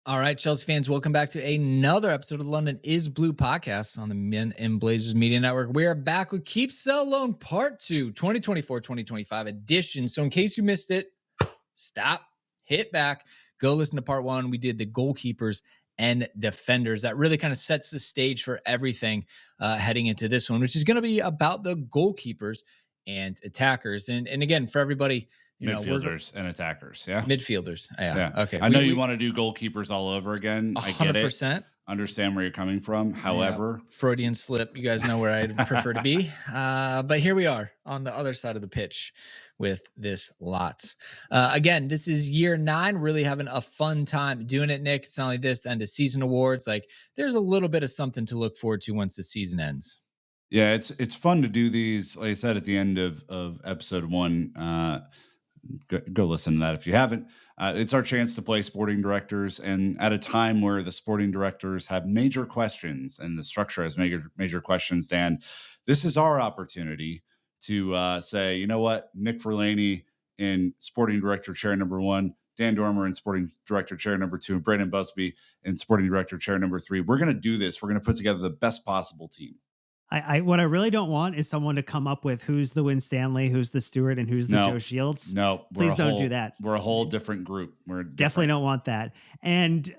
All right, Chelsea fans, welcome back to another episode of the London is Blue podcast on the Men in Blazers Media Network. We are back with Keep Sell Loan Part 2, 2024-2025 edition. So in case you missed it, stop, hit back, go listen to Part 1. We did the goalkeepers and defenders. That really kind of sets the stage for everything heading into this one, which is going to be about the goalkeepers and attackers. And again, for everybody, midfielders and attackers. Yeah. Midfielders. Yeah. Okay. I know you want to do goalkeepers all over again. 100%. I get it. Understand where you're coming from. However, Freudian slip. You guys know where I'd prefer to be. But here we are on the other side of the pitch with this lot. Again, this is year 9. Really having a fun time doing it, Nick. It's not only this, the end of season awards. Like there's a little bit of something to look forward to once the season ends. Yeah, it's fun to do these. Like I said at the end of episode 1. Go listen to that if you haven't. It's our chance to play sporting directors, and at a time where the sporting directors have major questions and the structure has major questions, Dan, this is our opportunity to say, you know what, Nick Verlaney in sporting director chair number 1, Dan Dormer in sporting director chair number 2, and Brandon Busby in sporting director chair number 3. We're going to do this. We're going to put together the best possible team. What I really don't want is someone to come up with who's the Win Stanley, who's the Stewart, and who's the Joe Shields. No, please don't do that. We're a whole different group. Definitely don't want that. And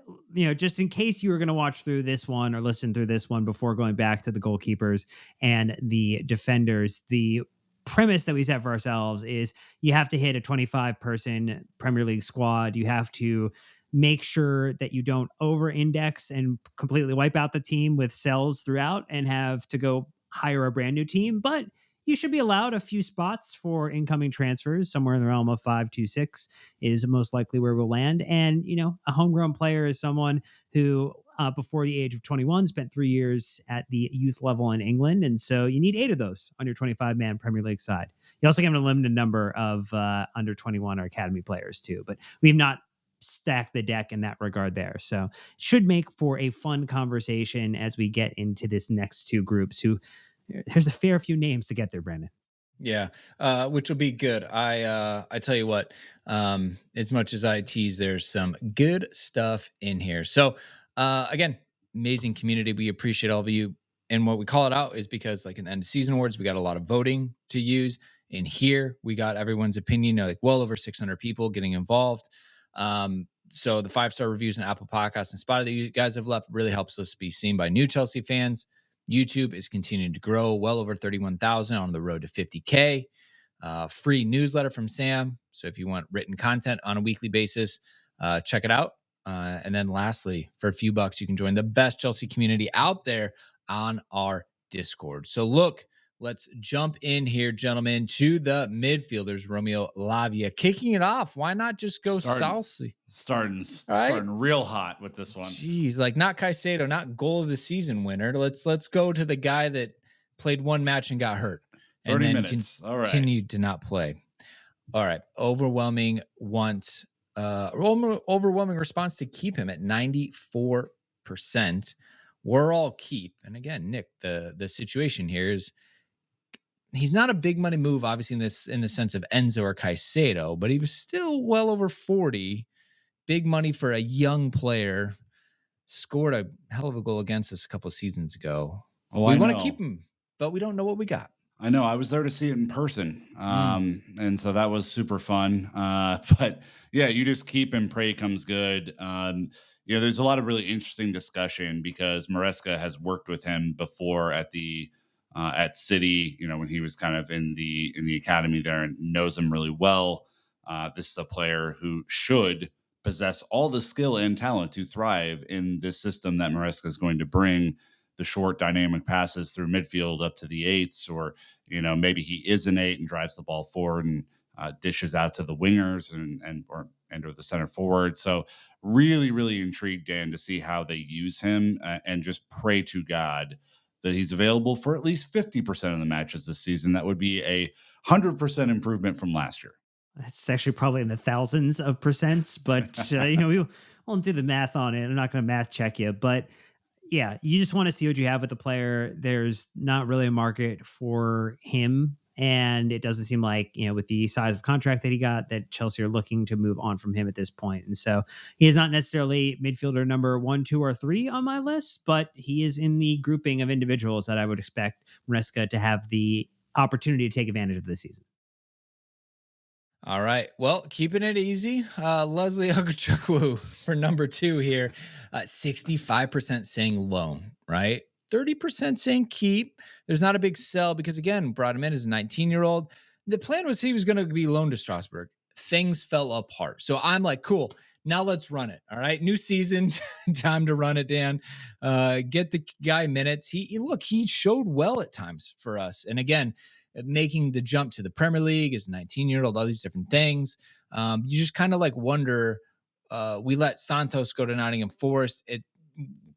just in case you were going to watch through this one or listen through this one before going back to the goalkeepers and the defenders, the premise that we set for ourselves is you have to hit a 25-person Premier League squad. You have to make sure that you don't over-index and completely wipe out the team with sells throughout and have to go hire a brand new team. But you should be allowed a few spots for incoming transfers. Somewhere in the realm of 5 to 6 is most likely where we'll land. And, a homegrown player is someone who, before the age of 21, spent 3 years at the youth level in England. And so you need 8 of those on your 25-man Premier League side. You also have a limited number of under 21 or academy players too. But we've not stack the deck in that regard there. So should make for a fun conversation as we get into this next 2 groups who there's a fair few names to get there, Brandon. Yeah, which will be good. I tell you what, as much as I tease, there's some good stuff in here. So again, amazing community. We appreciate all of you. And what we call it out is because like in the end of season awards, we got a lot of voting to use. In here, we got everyone's opinion, like well over 600 people getting involved. So the 5-star reviews on Apple Podcasts and Spotify that you guys have left really helps us be seen by new Chelsea fans. YouTube is continuing to grow, well over 31,000 on the road to 50K. Free newsletter from Sam. So if you want written content on a weekly basis, check it out. And then lastly, for a few bucks, you can join the best Chelsea community out there on our Discord. So look, let's jump in here, gentlemen, to the midfielders. Romeo Lavia kicking it off. Why not just go Salsi? Starting real hot with this one. Jeez, like not Caicedo, not goal of the season winner. Let's go to the guy that played one match and got hurt. 30 and then minutes. All right. Continued to not play. All right. Overwhelming response to keep him at 94%. We're all keep. And again, Nick, the situation here is he's not a big money move, obviously, in the sense of Enzo or Caicedo, but he was still well over 40. Big money for a young player. Scored a hell of a goal against us a couple of seasons ago. We want to keep him, but we don't know what we got. I know. I was there to see it in person. And so that was super fun. But yeah, you just keep him, pray comes good. There's a lot of really interesting discussion because Maresca has worked with him before at City, when he was kind of in the academy there and knows him really well. This is a player who should possess all the skill and talent to thrive in this system that Maresca is going to bring. The short dynamic passes through midfield up to the 8s, or maybe he is an 8 and drives the ball forward and dishes out to the wingers or the center forward. So really, really intrigued, Dan, to see how they use him and just pray to God that he's available for at least 50% of the matches this season. That would be a 100% improvement from last year. That's actually probably in the thousands of percents, but we won't do the math on it. I'm not going to math check you, but yeah, you just want to see what you have with the player. There's not really a market for him And it doesn't seem like, with the size of contract that he got, that Chelsea are looking to move on from him at this point. And so he is not necessarily midfielder number 1, 2, or 3 on my list, but he is in the grouping of individuals that I would expect Maresca to have the opportunity to take advantage of this season. All right. Well, keeping it easy. Leslie Ogachukwu for number 2 here. 65% saying loan, right? 30% saying keep. There's not a big sell because, again, brought him in as a 19-year-old. The plan was he was going to be loaned to Strasbourg. Things fell apart. So I'm like, cool. Now let's run it. All right. New season. Time to run it, Dan. Get the guy minutes. He showed well at times for us. And again, making the jump to the Premier League as a 19-year-old, all these different things. You just kind of like wonder. We let Santos go to Nottingham Forest.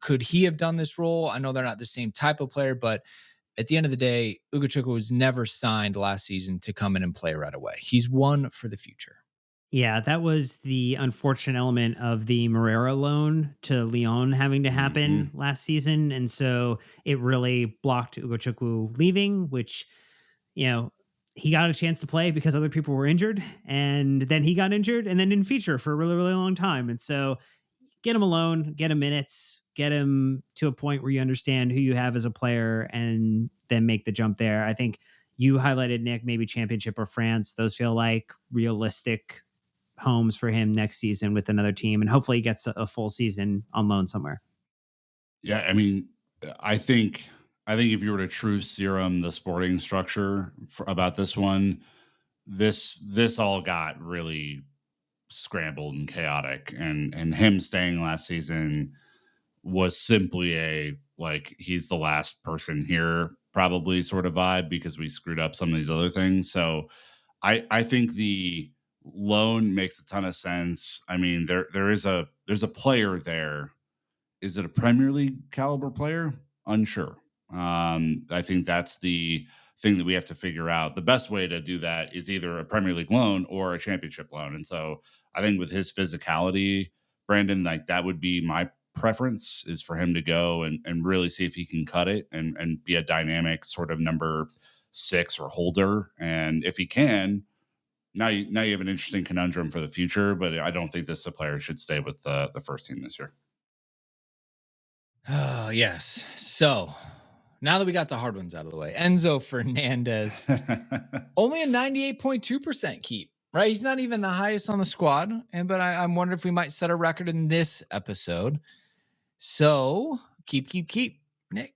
Could he have done this role? I know they're not the same type of player, but at the end of the day, Ugochukwu was never signed last season to come in and play right away. He's one for the future. Yeah, that was the unfortunate element of the Moreira loan to Lyon having to happen Mhm. last season. And so it really blocked Ugochukwu leaving, which, you know, he got a chance to play because other people were injured. And then he got injured and then didn't feature for a really, really long time. And so get him alone, get him minutes, get him to a point where you understand who you have as a player and then make the jump there. I think you highlighted, Nick, maybe championship or France. Those feel like realistic homes for him next season with another team, and hopefully he gets a full season on loan somewhere. Yeah, I mean, I think if you were to true serum the sporting structure about this one, this all got really scrambled and chaotic, and him staying last season was simply a like he's the last person here probably sort of vibe because we screwed up some of these other things. So I think the loan makes a ton of sense. I mean, there's a player there. Is it a Premier League caliber player? Unsure. I think that's the thing that we have to figure out. The best way to do that is either a Premier League loan or a championship loan. And so I think with his physicality, Brandon, like that would be my preference is for him to go and really see if he can cut it and be a dynamic sort of number 6 or holder. And if he can, now you have an interesting conundrum for the future, but I don't think this player should stay with the first team this year. Oh, yes. So now that we got the hard ones out of the way, Enzo Fernandez, only a 98.2% keep, right? He's not even the highest on the squad. But I'm wondering if we might set a record in this episode. So keep. Nick,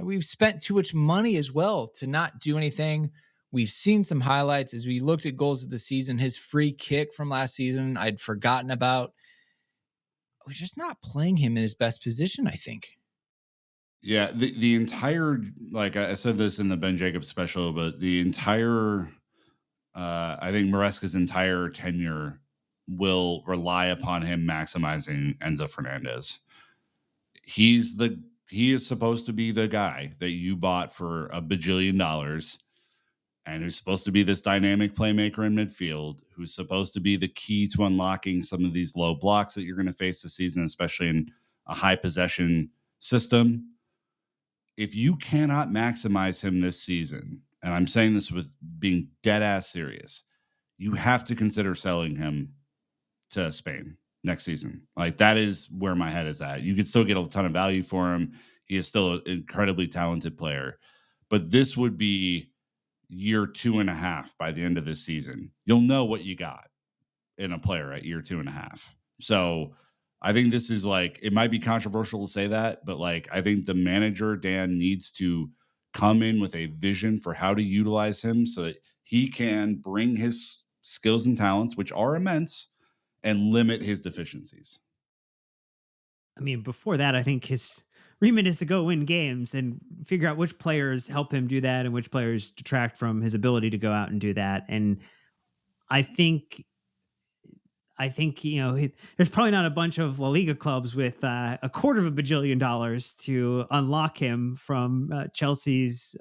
we've spent too much money as well to not do anything. We've seen some highlights as we looked at goals of the season. His free kick from last season, I'd forgotten about. We're just not playing him in his best position, I think. Yeah, the entire like I said this in the Ben Jacobs special, but the entire I think Maresca's entire tenure will rely upon him maximizing Enzo Fernandez. He is supposed to be the guy that you bought for a bajillion dollars and who's supposed to be this dynamic playmaker in midfield, who's supposed to be the key to unlocking some of these low blocks that you're going to face this season, especially in a high possession system. If you cannot maximize him this season, and I'm saying this with being dead ass serious, you have to consider selling him to Spain next season. Like that is where my head is at. You could still get a ton of value for him. He is still an incredibly talented player, but this would be year 2.5 by the end of this season. You'll know what you got in a player at year 2.5. So I think this is like, it might be controversial to say that, but like, I think the manager, Dan, needs to come in with a vision for how to utilize him so that he can bring his skills and talents, which are immense, and limit his deficiencies. I mean, before that, I think his remit is to go win games and figure out which players help him do that and which players detract from his ability to go out and do that. And I think there's probably not a bunch of La Liga clubs with a quarter of a bajillion dollars to unlock him from Chelsea's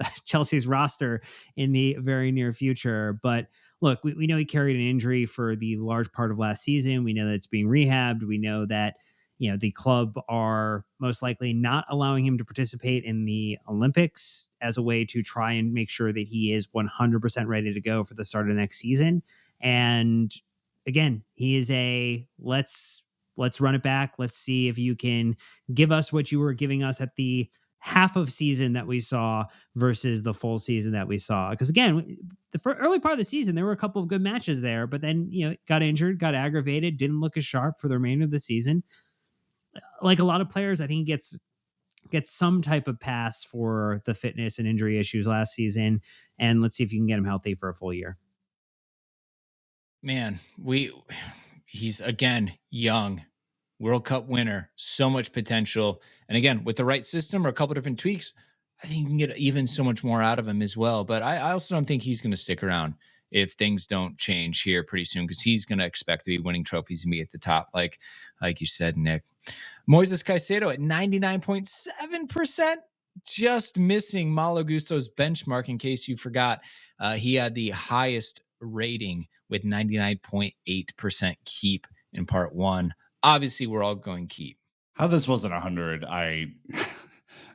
roster in the very near future. But look, we know he carried an injury for the large part of last season. We know that it's being rehabbed. We know that the club are most likely not allowing him to participate in the Olympics as a way to try and make sure that he is 100% ready to go for the start of next season. And again, he is a let's run it back. Let's see if you can give us what you were giving us at the half of season that we saw versus the full season that we saw. Because again, the early part of the season, there were a couple of good matches there, but then got injured, got aggravated, didn't look as sharp for the remainder of the season. Like a lot of players, I think he gets some type of pass for the fitness and injury issues last season. And let's see if you can get him healthy for a full year. Man, he's again young, World Cup winner, so much potential. And again, with the right system or a couple different tweaks, I think you can get even so much more out of him as well. But I also don't think he's going to stick around if things don't change here pretty soon, because he's going to expect to be winning trophies and be at the top, like you said, Nick. Moises Caicedo at 99.7%, just missing Malo Gusto's benchmark. In case you forgot, he had the highest rating with 99.8% keep in part one. Obviously, we're all going keep. How this wasn't 100,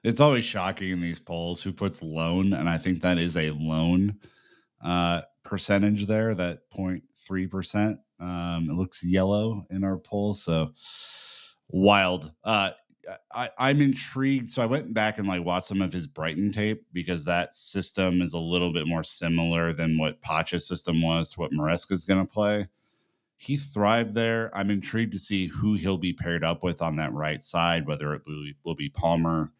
it's always shocking in these polls who puts loan, and I think that is a loan percentage there, that 0.3%. It looks yellow in our poll, so wild. I'm intrigued. So I went back and watched some of his Brighton tape, because that system is a little bit more similar than what Pacha's system was to what Maresca is going to play. He thrived there. I'm intrigued to see who he'll be paired up with on that right side, whether it will be Palmer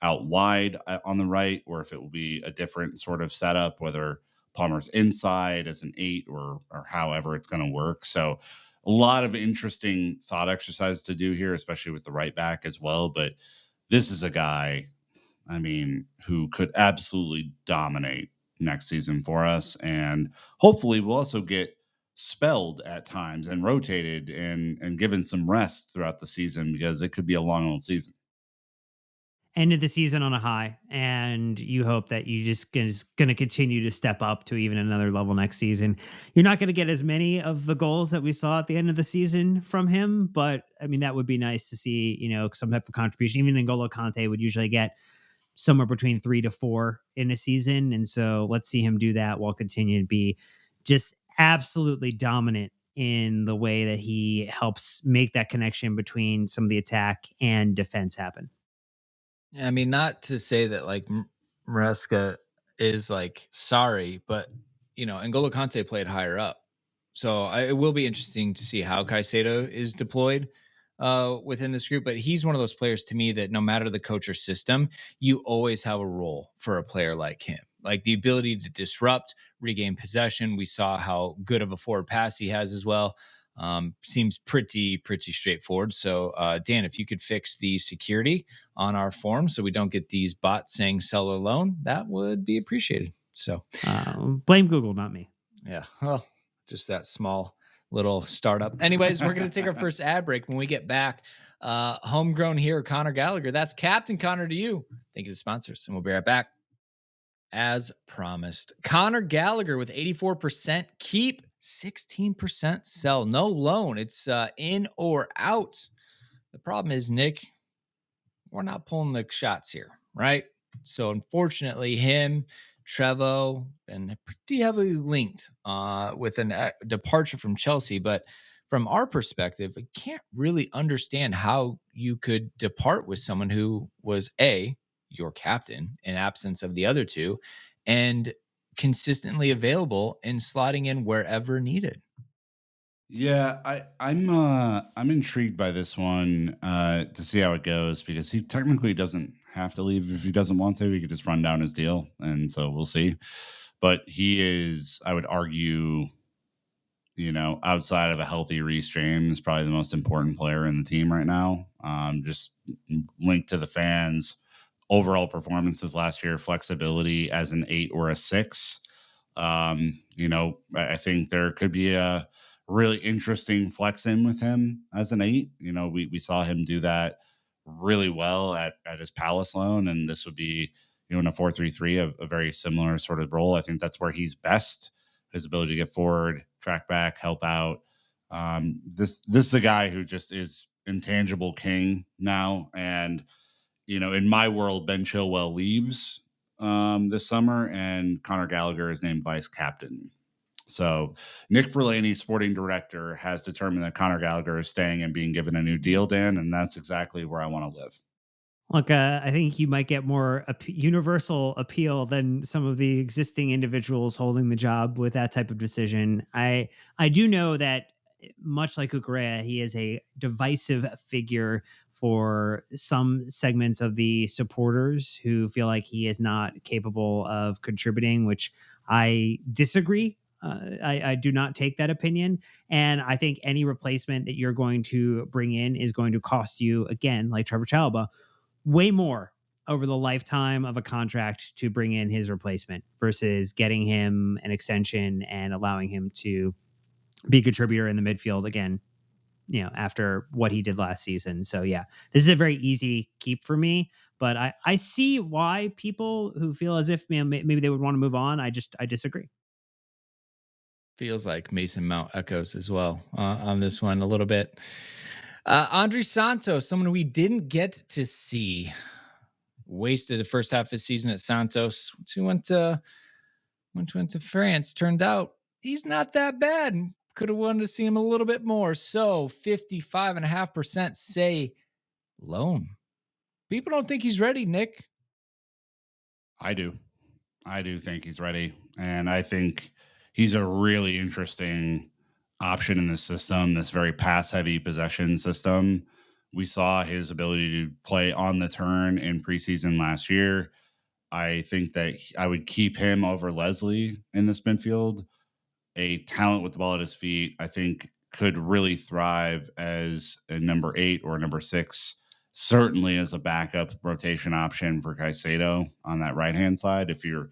out wide on the right, or if it will be a different sort of setup, whether Palmer's inside as an 8 or however it's going to work. So a lot of interesting thought exercises to do here, especially with the right back as well. But this is a guy, who could absolutely dominate next season for us. And hopefully we'll also get spelled at times and rotated and given some rest throughout the season, because it could be a long old season. Ended the season on a high, and you hope that you just is going to continue to step up to even another level next season. You're not going to get as many of the goals that we saw at the end of the season from him, but that would be nice to see, some type of contribution. Even N'Golo Kante would usually get somewhere between 3 to 4 in a season, and so let's see him do that while continuing to be just absolutely dominant in the way that he helps make that connection between some of the attack and defense happen. Not to say that Maresca is sorry, but N'Golo Kante played higher up, so it will be interesting to see how Caicedo is deployed within this group. But he's one of those players to me that no matter the coach or system, you always have a role for a player like him. Like the ability to disrupt, regain possession. We saw how good of a forward pass he has as well. Seems pretty straightforward. So, Dan, if you could fix the security on our form so we don't get these bots saying sell or loan, that would be appreciated. So, blame Google, not me. Yeah, well, just that small little startup. Anyways, we're going to take our first ad break. When we get back, homegrown hero Connor Gallagher. That's Captain Connor to you. Thank you to sponsors, and we'll be right back. As promised, Connor Gallagher with 84% keep, 16% sell, no loan. It's in or out. The problem is, Nick, we're not pulling the shots here, right? So unfortunately, him, Trevo, been pretty heavily linked with a departure from Chelsea. But from our perspective, I can't really understand how you could depart with someone who was your captain in absence of the other two, and consistently available and slotting in wherever needed. Yeah, I'm intrigued by this one to see how it goes, because he technically doesn't have to leave if he doesn't want to. He could just run down his deal, and so we'll see. But he is, I would argue, outside of a healthy Reece James, probably the most important player in the team right now. Just linked to the fans' overall performances last year, flexibility as an 8 or a 6. I think there could be a really interesting flex in with him as an 8. We saw him do that really well at his Palace loan, and this would be, in a 4-3-3, a very similar sort of role. I think that's where he's best. His ability to get forward, track back, help out. This is a guy who just is intangible king now. And, in my world, Ben Chilwell leaves this summer, and Conor Gallagher is named vice captain. So Nick Verlaney, sporting director, has determined that Conor Gallagher is staying and being given a new deal, Dan, and that's exactly where I want to live. Look, I think you might get more universal appeal than some of the existing individuals holding the job with that type of decision. I do know that much like Kukurea, he is a divisive figure for some segments of the supporters who feel like he is not capable of contributing, which I disagree. I do not take that opinion. And I think any replacement that you're going to bring in is going to cost you, again, like Trevor Chalobah, way more over the lifetime of a contract to bring in his replacement versus getting him an extension and allowing him to be a contributor in the midfield again, after what he did last season. So yeah, this is a very easy keep for me, but I see why people who feel as if maybe they would want to move on. I disagree. Feels like Mason Mount echoes as well on this one a little bit. Andre Santos, someone we didn't get to see, wasted the first half of his season at Santos. Once he went to France, turned out he's not that bad. Could have wanted to see him a little bit more. So 55.5% say loan. People don't think he's ready, Nick. I do. I do think he's ready. And I think he's a really interesting option in this system, this very pass heavy possession system. We saw his ability to play on the turn in preseason last year. I think that I would keep him over Leslie in this midfield. A talent with the ball at his feet, I think could really thrive as a number 8 or number 6, certainly as a backup rotation option for Caicedo on that right hand side. If you're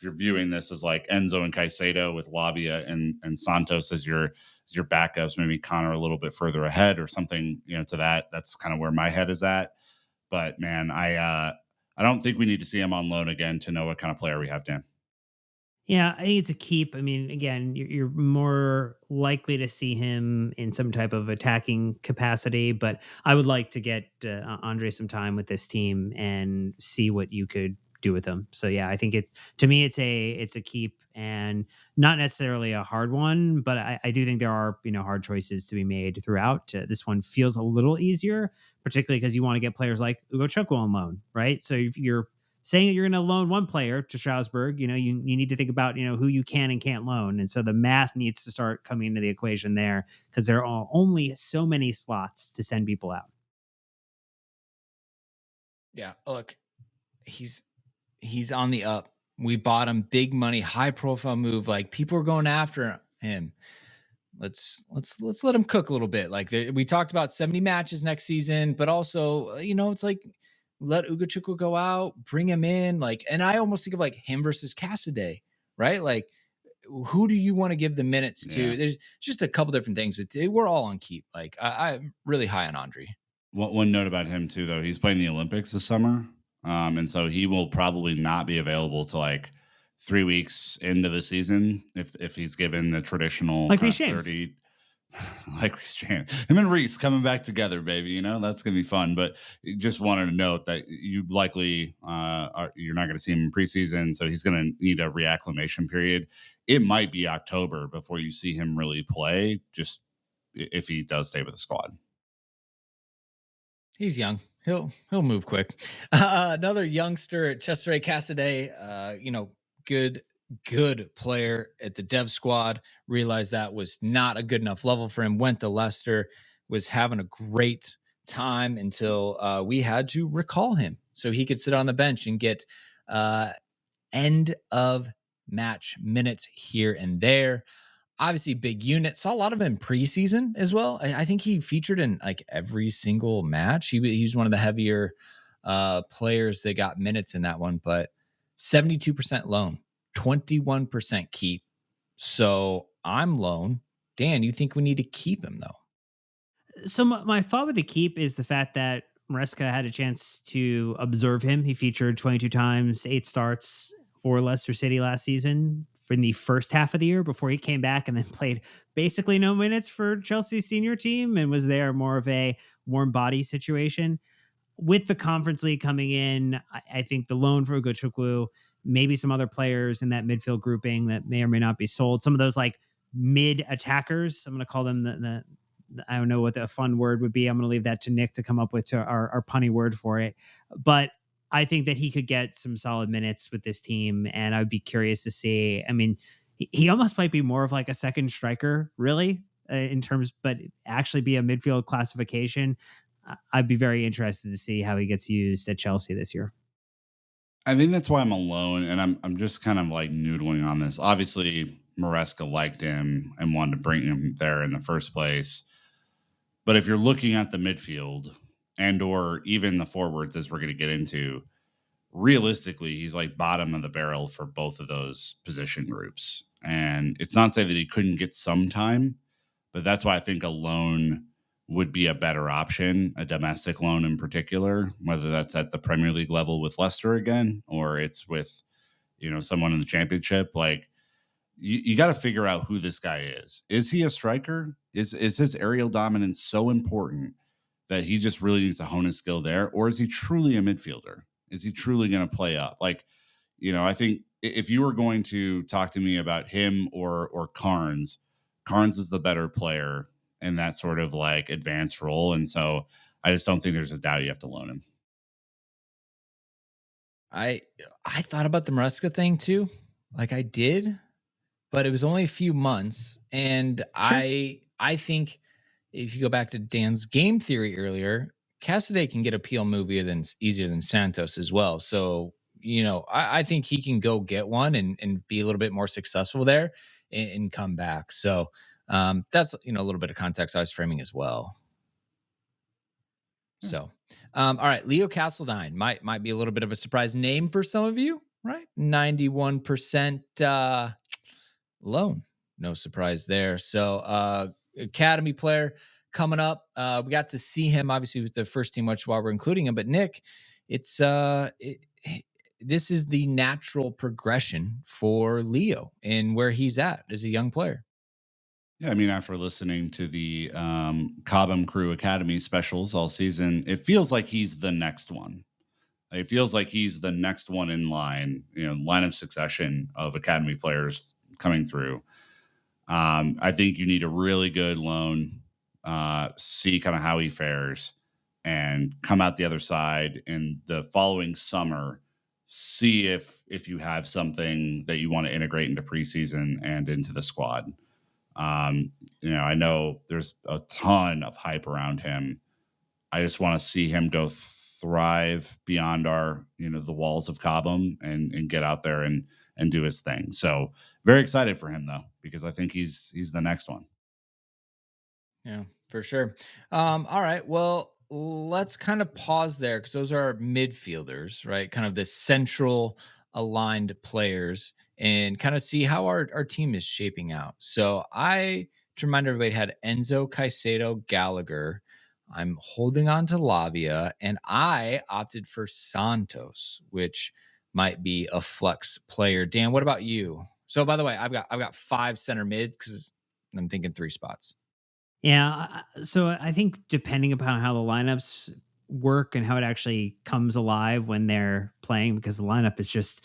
viewing this as like Enzo and Caicedo with Lavia and Santos as your backups, maybe Connor a little bit further ahead or something, to that. That's kind of where my head is at. But man, I don't think we need to see him on loan again to know what kind of player we have, Dan. Yeah, I think it's a keep. I mean, again, you're more likely to see him in some type of attacking capacity, but I would like to get Andre some time with this team and see what you could do with him. So yeah, I think to me it's a keep and not necessarily a hard one, but I do think there are hard choices to be made throughout. This one feels a little easier, particularly because you want to get players like Ugo Chukwu on loan, right? So if you're saying that you're going to loan one player to Strasbourg, you need to think about, who you can and can't loan. And so the math needs to start coming into the equation there because there are only so many slots to send people out. Yeah, look, he's on the up. We bought him, big money, high profile move. Like people are going after him. Let's let him cook a little bit. Like we talked about 70 matches next season, but also, it's like let Ugo Chukwu go out, bring him in. Like, and I almost think of like him versus Cassidy, right? Like, who do you want to give the minutes to? Yeah. There's just a couple different things, but we're all on keep. Like, I'm really high on Andre. One note about him too, though, he's playing the Olympics this summer, and so he will probably not be available to like 3 weeks into the season if he's given the traditional Like kind Reece of James. 30. Like Reece James, him and Reece coming back together, baby. That's gonna be fun. But just wanted to note that you likely you're not going to see him in preseason, so he's going to need a reacclimation period. It might be October before you see him really play, just if he does stay with the squad. He's young. He'll move quick. Another youngster, Cesare Cassidy, good player at the dev squad. Realized that was not a good enough level for him. Went to Leicester, was having a great time until we had to recall him so he could sit on the bench and get end of match minutes here and there. Obviously, big unit. Saw a lot of him in preseason as well. I think he featured in like every single match. He's one of the heavier players that got minutes in that one, but 72% loan, 21% keep. So I'm loan. Dan, you think we need to keep him though? So my thought with the keep is the fact that Maresca had a chance to observe him. He featured 22 times, 8 starts for Leicester City last season in the first half of the year before he came back and then played basically no minutes for Chelsea's senior team and was there more of a warm body situation. With the Conference League coming in, I think the loan for Ugochukwu, maybe some other players in that midfield grouping that may or may not be sold. Some of those like mid attackers, I'm going to call them I don't know what the fun word would be. I'm going to leave that to Nick to come up with our punny word for it. But I think that he could get some solid minutes with this team, and I'd be curious to see. I mean, he almost might be more of like a second striker, really, in terms, but actually be a midfield classification. I'd be very interested to see how he gets used at Chelsea this year. I think that's why I'm alone, and I'm just kind of like noodling on this. Obviously, Maresca liked him and wanted to bring him there in the first place. But if you're looking at the midfield and or even the forwards, as we're going to get into, realistically, he's like bottom of the barrel for both of those position groups. And it's not to say that he couldn't get some time, but that's why I think a loan would be a better option, a domestic loan in particular, whether that's at the Premier League level with Leicester again, or it's with, someone in the championship. Like, you got to figure out who this guy is. Is he a striker? Is his aerial dominance so important that he just really needs to hone his skill there? Or is he truly a midfielder? Is he truly going to play up? Like, I think if you were going to talk to me about him or Carnes, Carnes is the better player in that sort of like advanced role. And so I just don't think there's a doubt you have to loan him. I I thought about the Maresca thing too. Like I did, but it was only a few months. And Sure. I think if you go back to Dan's game theory earlier, Cassidy can get a PL move easier than Santos as well. So, I think he can go get one and be a little bit more successful there and come back. So that's a little bit of context I was framing as well. Yeah. So all right, Leo Castledine might be a little bit of a surprise name for some of you, right? 91% loan. No surprise there. So academy player coming up. We got to see him obviously with the first team much while we're including him, but Nick, it's this is the natural progression for Leo and where he's at as a young player. Yeah, I mean, after listening to the Cobham Crew Academy specials all season, it feels like he's the next one. It feels like he's the next one in line, line of succession of academy players coming through. I think you need a really good loan, see kind of how he fares, and come out the other side in the following summer. See if you have something that you want to integrate into preseason and into the squad. I know there's a ton of hype around him. I just want to see him go thrive beyond our, the walls of Cobham and get out there and do his thing. So very excited for him though, because I think he's the next one. Yeah, for sure. All right. Well, let's kind of pause there because those are midfielders, right? Kind of the central aligned players and kind of see how our team is shaping out. So to remind everybody, had Enzo, Caicedo, Gallagher. I'm holding on to Lavia, and I opted for Santos, which might be a flex player. Dan, what about you? So, by the way, I've got 5 center mids because I'm thinking 3 spots. Yeah. So I think depending upon how the lineups work and how it actually comes alive when they're playing, because the lineup is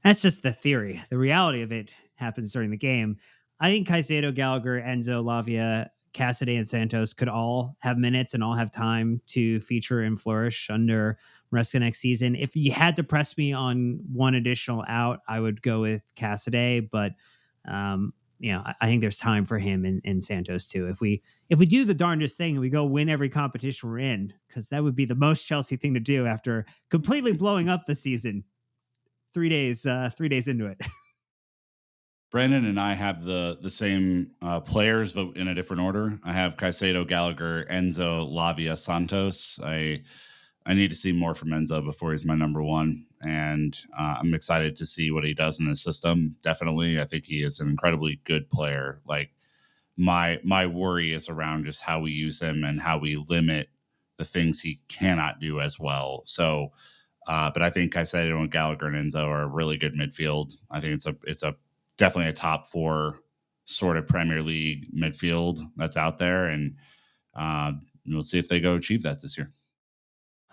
that's just the theory. The reality of it happens during the game. I think Caicedo, Gallagher, Enzo, Lavia, Cassidy, and Santos could all have minutes and all have time to feature and flourish under Maresca next season. If you had to press me on one additional out, I would go with Cassidy, but I think there's time for him and Santos too. If we do the darndest thing and we go win every competition we're in, because that would be the most Chelsea thing to do after completely blowing up the season 3 days into it. Brandon and I have the same players, but in a different order. I have Caicedo, Gallagher, Enzo, Lavia, Santos. I need to see more from Enzo before he's my number one, and I'm excited to see what he does in the system. Definitely, I think he is an incredibly good player. Like my worry is around just how we use him and how we limit the things he cannot do as well. So, but I think Caicedo and Gallagher and Enzo are a really good midfield. I think it's a definitely a top 4 sort of Premier League midfield that's out there, and We'll see if they go achieve that this year.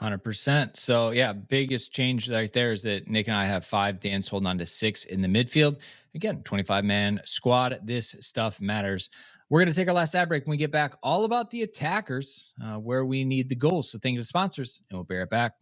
100%. So, yeah, biggest change right there is that Nick and I have 5, Dan's holding on to 6 in the midfield. Again, 25-man squad. This stuff matters. We're going to take our last ad break. When we get back, all about the attackers, where we need the goals. So, thank you to sponsors, and we'll be right back.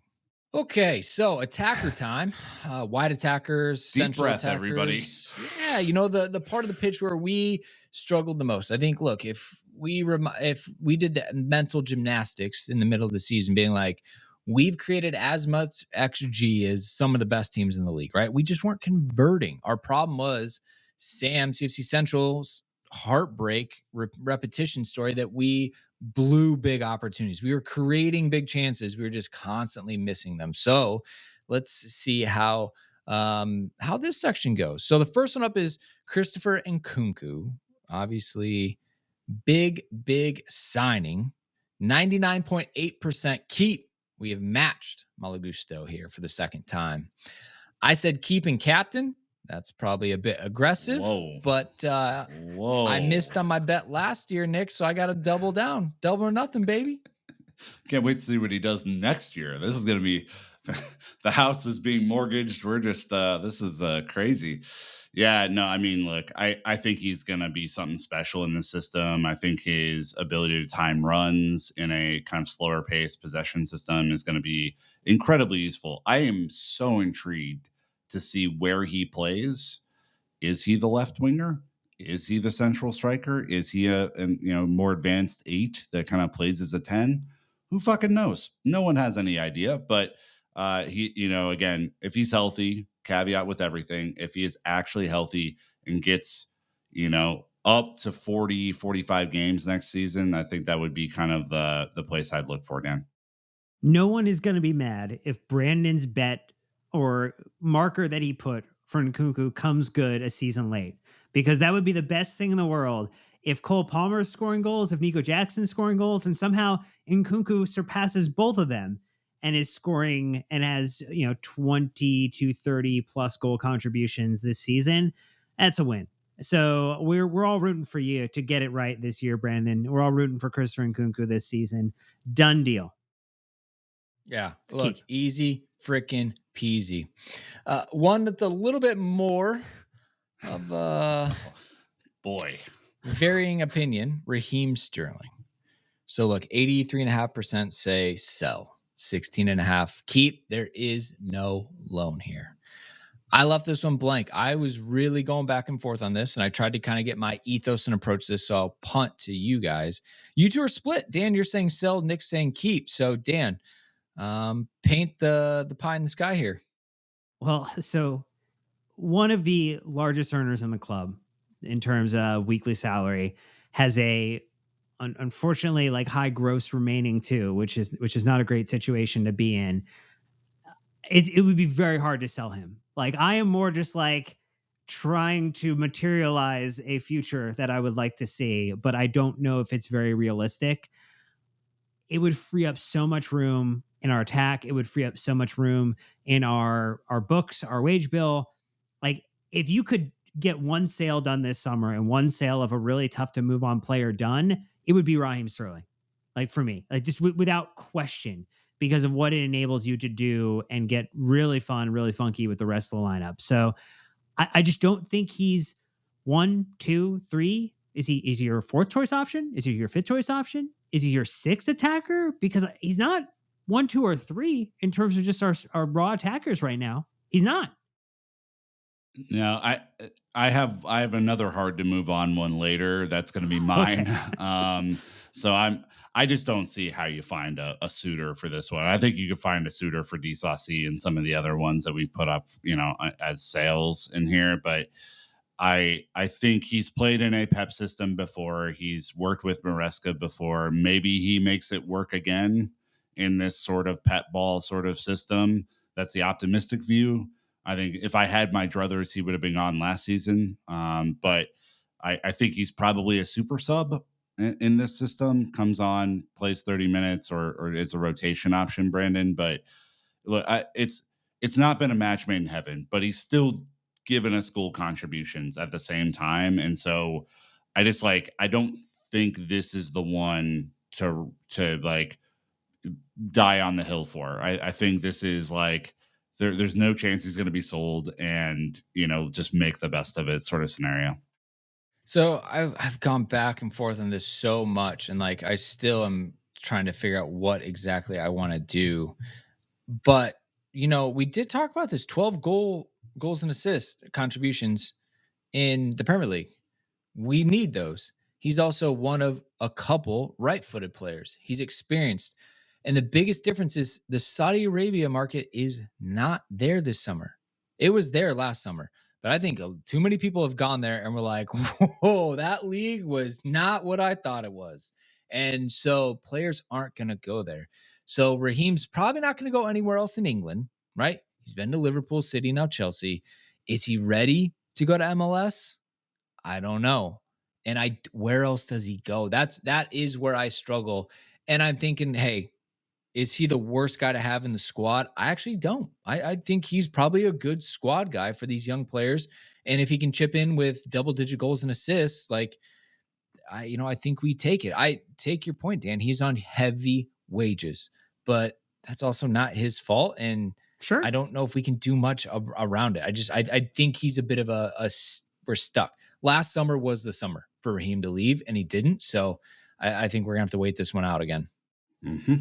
Okay, so attacker time. Wide attackers, Deep central breath, everybody. attackers. Yeah, the part of the pitch where we struggled the most. I think, look, if we did the mental gymnastics in the middle of the season, being like, we've created as much XG as some of the best teams in the league, right? We just weren't converting. Our problem was CFC Central's heartbreak repetition story that we blew big opportunities. We were creating big chances. We were just constantly missing them. So let's see how this section goes. So the first one up is Christopher Nkunku. Obviously, big signing. 99.8% keep. We have matched Malagusto here for the second time. I said keep and captain. That's probably a bit aggressive. Whoa. But I missed on my bet last year, Nick, so I got to double down. Double or nothing, baby. Can't wait to see what he does next year. This is going to be the house is being mortgaged. We're just this is crazy. Yeah, no, I mean, look, I think he's going to be something special in the system. I think his ability to time runs in a kind of slower pace possession system is going to be incredibly useful. I am so intrigued to see where he plays. Is he the left winger? Is he the central striker? Is he a more advanced 8 that kind of plays as a 10? Who fucking knows? No one has any idea. But he, again, if he's healthy, caveat with everything, if he is actually healthy and gets, up to 40, 45 games next season, I think that would be kind of the place I'd look for, Dan. No one is going to be mad if Brandon's bet or marker that he put for Nkunku comes good a season late, because that would be the best thing in the world. If Cole Palmer is scoring goals, if Nico Jackson's scoring goals, and somehow Nkunku surpasses both of them and is scoring and has 20 to 30 plus goal contributions this season, that's a win. So we're all rooting for you to get it right this year, Brandon. We're all rooting for Christopher Nkunku this season. Done deal. Yeah, look, easy freaking peasy. One that's a little bit more of boy, varying opinion, Raheem Sterling. So look, 83.5% say sell, 16.5% keep. There is no loan here. I left this one blank. I was really going back and forth on this, and I tried to kind of get my ethos and approach this, so I'll punt to you guys. You two are split. Dan, you're saying sell, Nick's saying keep. So Dan, paint the pie in the sky here. Well, so one of the largest earners in the club in terms of weekly salary has a unfortunately like high gross remaining too, which is not a great situation to be in. It would be very hard to sell him. Like, I am more just like trying to materialize a future that I would like to see, but I don't know if it's very realistic. It would free up so much room in our attack. It would free up so much room in our books, our wage bill. Like, if you could get one sale done this summer and one sale of a really tough to move on player done, it would be Raheem Sterling. Like, for me, like, just without question, because of what it enables you to do and get really fun, really funky with the rest of the lineup. So I just don't think he's 1, 2, 3. Is he your 4th choice option? Is he your 5th choice option? Is he your 6th attacker? Because he's not 1, 2, or 3 in terms of just our raw attackers right now. He's not. No, I have another hard to move on one later. That's going to be mine. Okay. So I just don't see how you find a suitor for this one. I think you could find a suitor for D Saucy and some of the other ones that we put up, as sales in here. But I think he's played in a Pep system before. He's worked with Maresca before. Maybe he makes it work again in this sort of Pep ball sort of system. That's the optimistic view. I think if I had my druthers, he would have been on last season. But I think he's probably a super sub in this system. Comes on, plays 30 minutes, or is a rotation option, Brandon. But look, it's not been a match made in heaven, but he's still given us goal contributions at the same time. And so I don't think this is the one to like die on the hill for. I think this is like there's no chance he's going to be sold, and just make the best of it sort of scenario. So I've gone back and forth on this so much, and like I still am trying to figure out what exactly I want to do. But we did talk about this 12 goals and assists contributions in the Premier League. We need those. He's also one of a couple right-footed players. He's experienced. And the biggest difference is the Saudi Arabia market is not there this summer. It was there last summer. But I think too many people have gone there and were like, whoa, that league was not what I thought it was. And so players aren't going to go there. So Raheem's probably not going to go anywhere else in England, right? He's been to Liverpool, City, now Chelsea. Is he ready to go to MLS? I don't know. And where else does he go? That is where I struggle. And I'm thinking, hey, is he the worst guy to have in the squad? I actually don't. I think he's probably a good squad guy for these young players. And if he can chip in with double-digit goals and assists, like I think we take it. I take your point, Dan. He's on heavy wages, but that's also not his fault. And I Sure. don't know if we can do much around it. I think he's a bit of we're stuck. Last summer was the summer for Raheem to leave, and he didn't. So I think we're gonna have to wait this one out again. Hmm.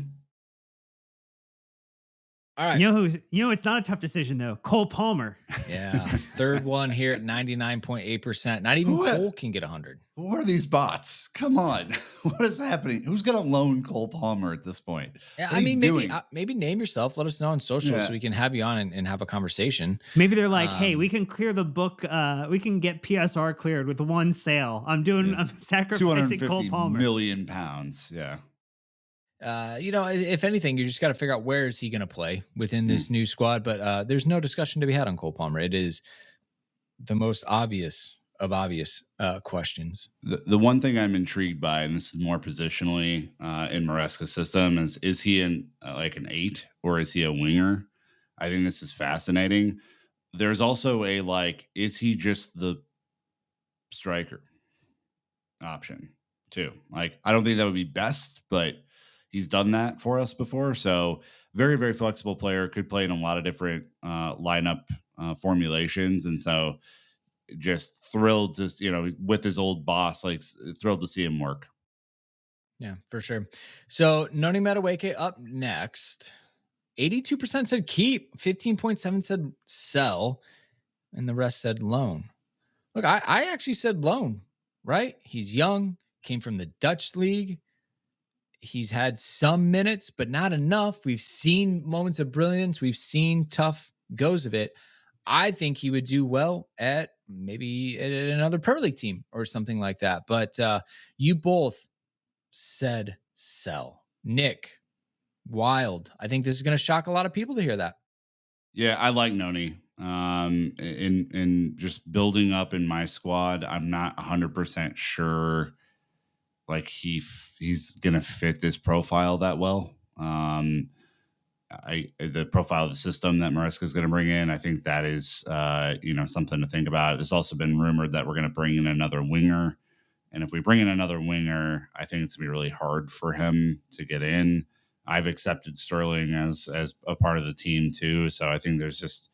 All right. It's not a tough decision though. Cole Palmer. Yeah. Third one here at 99.8%. Not even What? Cole can get 100. What are these bots? Come on. What is happening? Who's going to loan Cole Palmer at this point? Yeah, What are I you mean, doing? maybe name yourself. Let us know on social Yeah. so we can have you on and have a conversation. Maybe they're like, hey, Um, we can clear the book. We can get PSR cleared with one sale. I'm sacrificing Cole 250 Palmer. million pounds. Yeah. If anything, you just got to figure out where is he going to play within this new squad. But there's no discussion to be had on Cole Palmer. It is the most obvious of obvious questions. The one thing I'm intrigued by, and this is more positionally in Maresca's system, is he in like an 8 or is he a winger? I think this is fascinating. There's also is he just the striker option too? Like, I don't think that would be best, but he's done that for us before. So very, very flexible player, could play in a lot of different lineup formulations. And so just thrilled to, with his old boss, thrilled to see him work. Yeah, for sure. So Noni Madueke up next. 82% said keep, 15.7 said sell, and the rest said loan. Look, I actually said loan, right? He's young, came from the Dutch league. He's had some minutes, but not enough. We've seen moments of brilliance. We've seen tough goes of it. I think he would do well at maybe at another Premier League team or something like that. But you both said sell. Nick, wild. I think this is going to shock a lot of people to hear that. Yeah, I like Noni. In just building up in my squad, I'm not 100% sure like he's gonna fit this profile that well. The profile of the system that Maresca is going to bring in, I think that is something to think about. There's also been rumored that we're going to bring in another winger, and if we bring in another winger, I think it's going to be really hard for him to get in. I've accepted Sterling as a part of the team too, so I think there's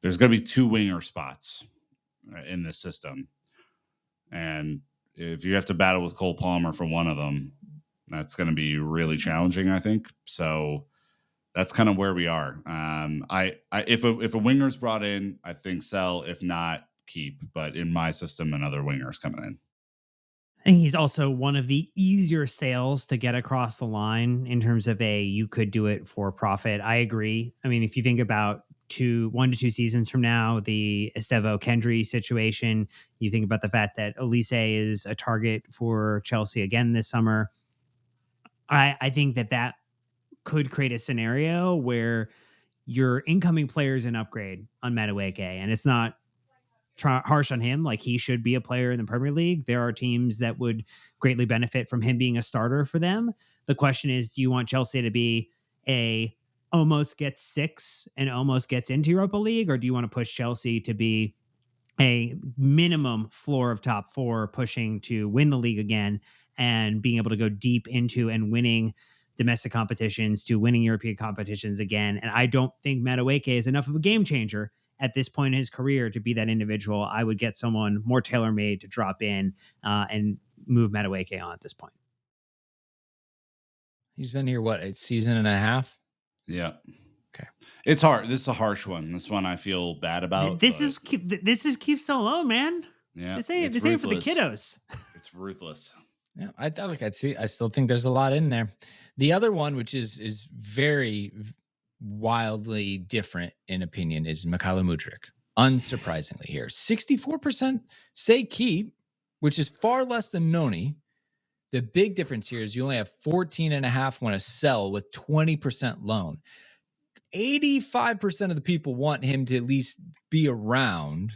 going to be 2 winger spots in this system, and if you have to battle with Cole Palmer for one of them, that's going to be really challenging, I think. So that's kind of where we are. If a winger's brought in, I think sell. If not, keep. But in my system, another winger's coming in. And he's also one of the easier sales to get across the line in terms of you could do it for profit. I agree. I mean, if you think about 1 to 2 seasons from now, the Estevo Kendry situation, you think about the fact that Elise is a target for Chelsea again this summer. I think that could create a scenario where your incoming player is an upgrade on Madueke, and it's not harsh on him. Like, he should be a player in the Premier League. There are teams that would greatly benefit from him being a starter for them. The question is, do you want Chelsea to be almost gets 6 and almost gets into Europa League, or do you want to push Chelsea to be a minimum floor of top 4 pushing to win the league again and being able to go deep into and winning domestic competitions to winning European competitions again. And I don't think Madueke is enough of a game changer at this point in his career to be that individual. I would get someone more tailor-made to drop in and move Madueke on at this point. He's been here, what, a season and a half? Yeah. Okay. It's hard. This is a harsh one. This one I feel bad about. This is Keith Solo, man. Yeah. This ain't for the kiddos. It's ruthless. Yeah, I still think there's a lot in there. The other one, which is very wildly different in opinion, is Mykhailo Mudryk. Unsurprisingly here, 64% say keep, which is far less than Noni. The big difference here is you only have 14.5 want to sell with 20% loan. 85% of the people want him to at least be around,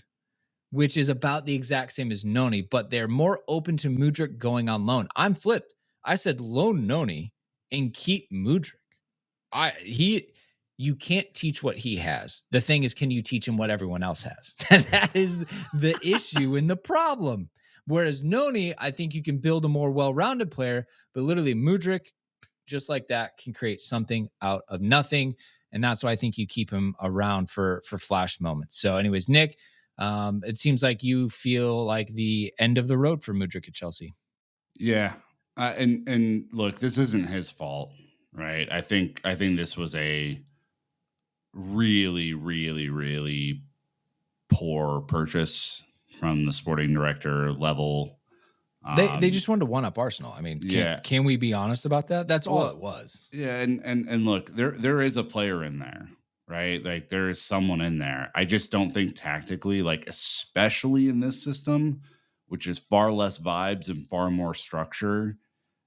which is about the exact same as Noni, but they're more open to Mudryk going on loan. I'm flipped. I said loan Noni and keep Mudryk. You can't teach what he has. The thing is, can you teach him what everyone else has? That is the issue and the problem. Whereas Noni, I think you can build a more well-rounded player, but literally Mudryk, just like that, can create something out of nothing. And that's why I think you keep him around for flash moments. So anyways, Nick, it seems like you feel like the end of the road for Mudryk at Chelsea. Yeah. And look, this isn't his fault, right? I think this was a really, really, really poor purchase from the sporting director level. They just wanted to one up Arsenal. I mean, can we be honest about that? That's all it was. Yeah, and look, there is a player in there, right? Like there is someone in there. I just don't think tactically, like especially in this system, which is far less vibes and far more structure,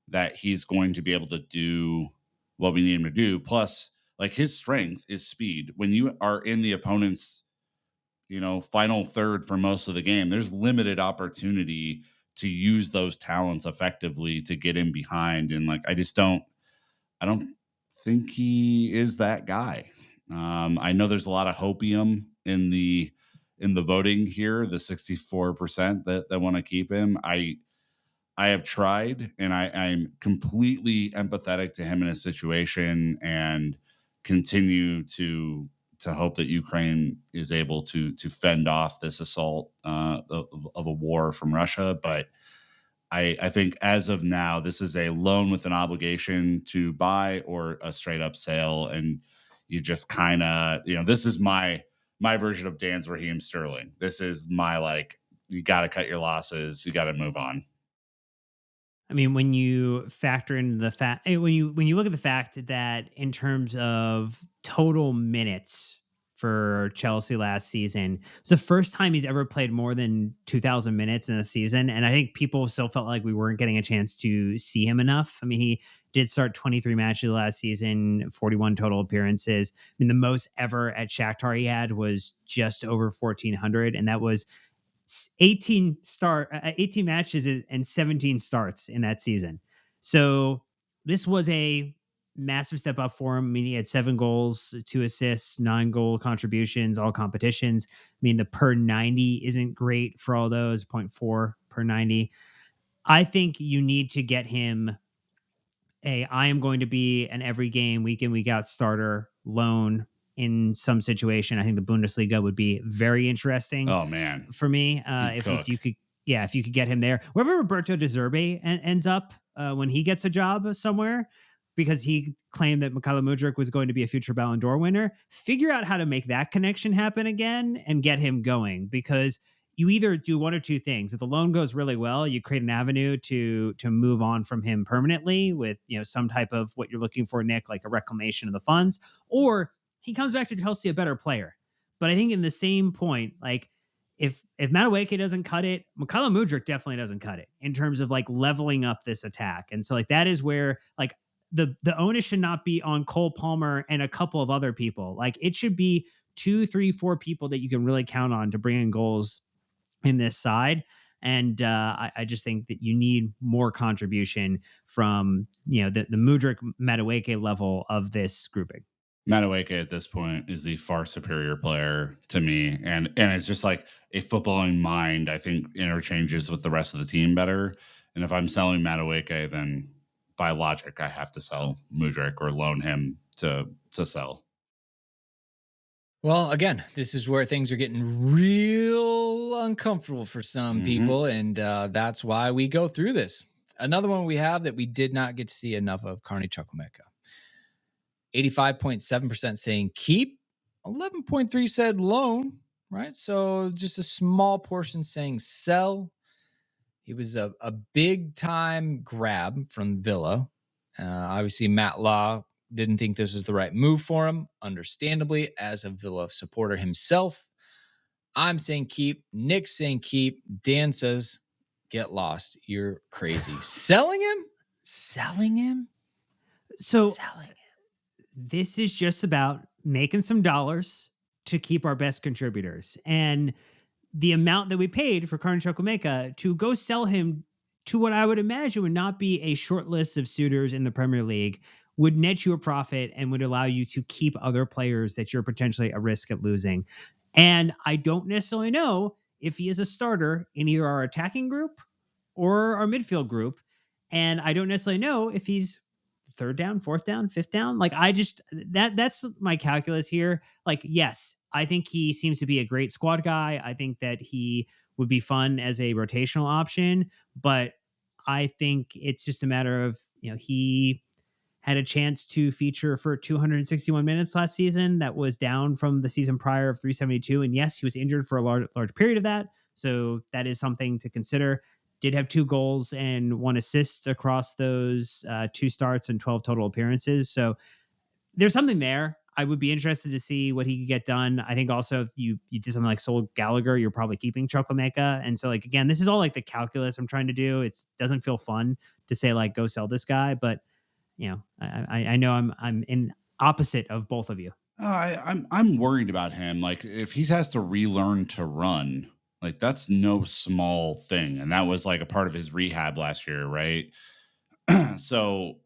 that he's going to be able to do what we need him to do. Plus, like his strength is speed. When you are in the opponent's, final third for most of the game, there's limited opportunity to use those talents effectively to get in behind. And like, I don't think he is that guy. I know there's a lot of hopium in the voting here, the 64% that want to keep him. I have tried, and I'm completely empathetic to him in his situation, and continue to hope that Ukraine is able to fend off this assault of a war from Russia. But I think as of now, this is a loan with an obligation to buy or a straight up sale, and you just kind of, this is my version of Dan's Raheem Sterling. This is my, like, you got to cut your losses, you got to move on. I mean, when you factor in the fact, when you look at the fact that in terms of total minutes for Chelsea last season, it's the first time he's ever played more than 2,000 minutes in a season, and I think people still felt like we weren't getting a chance to see him enough. I mean, he did start 23 matches last season, 41 total appearances. I mean, the most ever at Shakhtar he had was just over 1,400, and that was 18 matches and 17 starts in that season. So this was a massive step up for him. I mean, he had 7 goals, 2 assists, 9 goal contributions, all competitions. I mean, the per 90 isn't great for all those, 0.4 per 90. I think you need to get him I am going to be an every game, week in, week out starter loan in some situation. I think the Bundesliga would be very interesting. Oh man, for me, if you could get him there, wherever Roberto De Zerbi ends up when he gets a job somewhere, because he claimed that Mykhailo Mudryk was going to be a future Ballon d'Or winner. Figure out how to make that connection happen again and get him going, because you either do one or two things. If the loan goes really well, you create an avenue to move on from him permanently with some type of what you're looking for, Nick, like a reclamation of the funds, or he comes back to Chelsea a better player. But I think in the same point, like if Madueke doesn't cut it, Mykhailo Mudryk definitely doesn't cut it in terms of like leveling up this attack. And so like that is where like the onus should not be on Cole Palmer and a couple of other people. Like it should be 2, 3, 4 people that you can really count on to bring in goals in this side. And I just think that you need more contribution from the Mudryk Madueke level of this grouping. Madueke at this point is the far superior player to me, and it's just like a footballing mind. I think interchanges with the rest of the team better, And if I'm selling Madueke, then by logic, I have to sell Mudrik or loan him to sell. Well, again, this is where things are getting real uncomfortable for some Hmm. people, and that's why we go through this. Another one we have that we did not get to see enough of, Carney Chukwuemeka. 85.7% saying keep, 11.3 said loan, right? So just a small portion saying sell. He was a big time grab from Villa. Obviously, Matt Law didn't think this was the right move for him, understandably, as a Villa supporter himself. I'm saying keep. Nick's saying keep. Dan says get lost. You're crazy. Selling him? Selling him? So Selling him. this is just about making some dollars to keep our best contributors. And the amount that we paid for Karn Chukwuemeka to go sell him to what I would imagine would not be a short list of suitors in the Premier League would net you a profit and would allow you to keep other players that you're potentially at risk at losing. And I don't necessarily know if he is a starter in either our attacking group or our midfield group. And I don't necessarily know if he's third down, fourth down, fifth down. Like I just that's my calculus here. Like, yes, I think he seems to be a great squad guy. I think that he would be fun as a rotational option, but I think it's just a matter of, he had a chance to feature for 261 minutes last season. That was down from the season prior of 372. And yes, he was injured for a large period of that. So that is something to consider. Did have 2 goals and 1 assist across those 2 starts and 12 total appearances. So there's something there. I would be interested to see what he could get done. I think also if you did something like sold Gallagher, you're probably keeping Chukwuemeka. And so like again, this is all like the calculus I'm trying to do. It doesn't feel fun to say like go sell this guy, but I know I'm in opposite of both of you. I'm worried about him. Like if he has to relearn to run, like that's no small thing, and that was like a part of his rehab last year, right? So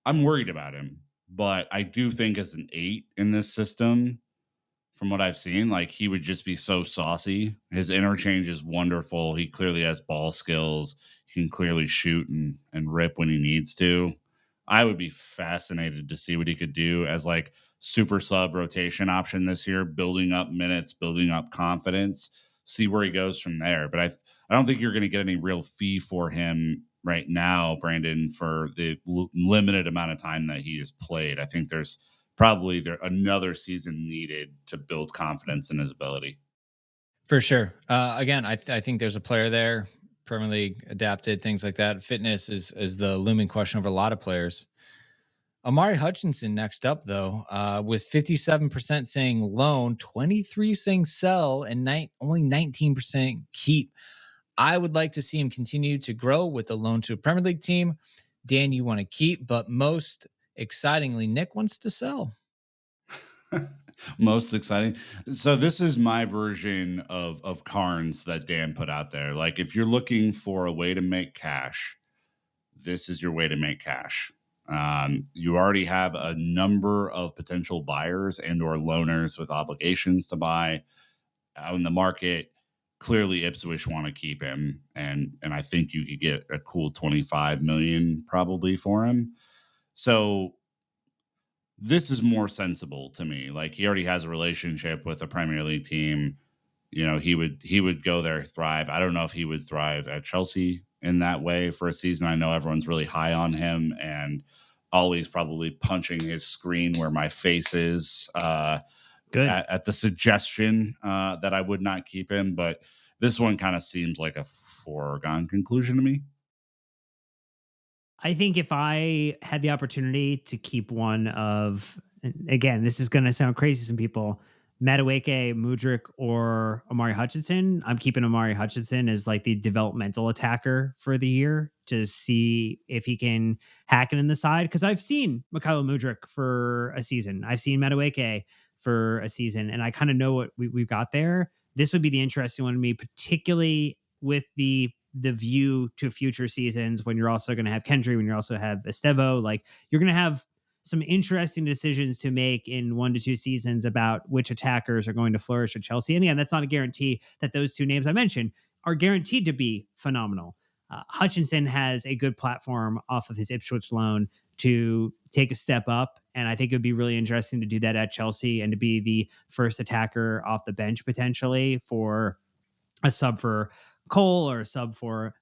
I'm worried about him, but I do think as an 8 in this system, from what I've seen, like he would just be so saucy. His interchange is wonderful. He clearly has ball skills. He can clearly shoot and rip when he needs to. I would be fascinated to see what he could do as like super sub rotation option this year, building up minutes, building up confidence, see where he goes from there. But I don't think you're going to get any real fee for him right now, Brandon, for the limited amount of time that he has played. I think there's probably another season needed to build confidence in his ability. For sure. Again, I think there's a player there, Premier League adapted, things like that. Fitness is the looming question over a lot of players. Amari Hutchinson next up, though, with 57% saying loan, 23 saying sell, and only 19% keep. I would like to see him continue to grow with the loan to a Premier League team. Dan, you want to keep, but most excitingly, Nick wants to sell. Most exciting. So this is my version of Carnes that Dan put out there. Like if you're looking for a way to make cash, this is your way to make cash. You already have a number of potential buyers and or loaners with obligations to buy out in the market. Clearly Ipswich want to keep him, and I think you could get a cool 25 million probably for him. So this is more sensible to me. Like he already has a relationship with a Premier League team. You know, he would go there, thrive. I don't know if he would thrive at Chelsea in that way for a season. I know everyone's really high on him, and Ollie's probably punching his screen where my face is Good. at the suggestion that I would not keep him. But this one kind of seems like a foregone conclusion to me. I think if I had the opportunity to keep one of, again, this is going to sound crazy to some people, Madueke, Mudrik, or Amari Hutchinson, I'm keeping Amari Hutchinson as like the developmental attacker for the year to see if he can hack it in the side. Because I've seen Mikhailo Mudrik for a season. I've seen Madueke for a season, and I kind of know what we've got there. This would be the interesting one to me, particularly with the view to future seasons when you're also going to have Kendry, when you also have Estevo. Like you're going to have some interesting decisions to make in 1 to 2 seasons about which attackers are going to flourish at Chelsea. And again, that's not a guarantee that those 2 names I mentioned are guaranteed to be phenomenal. Hutchinson has a good platform off of his Ipswich loan to take a step up. And I think it would be really interesting to do that at Chelsea and to be the first attacker off the bench potentially for a sub for Cole or a sub for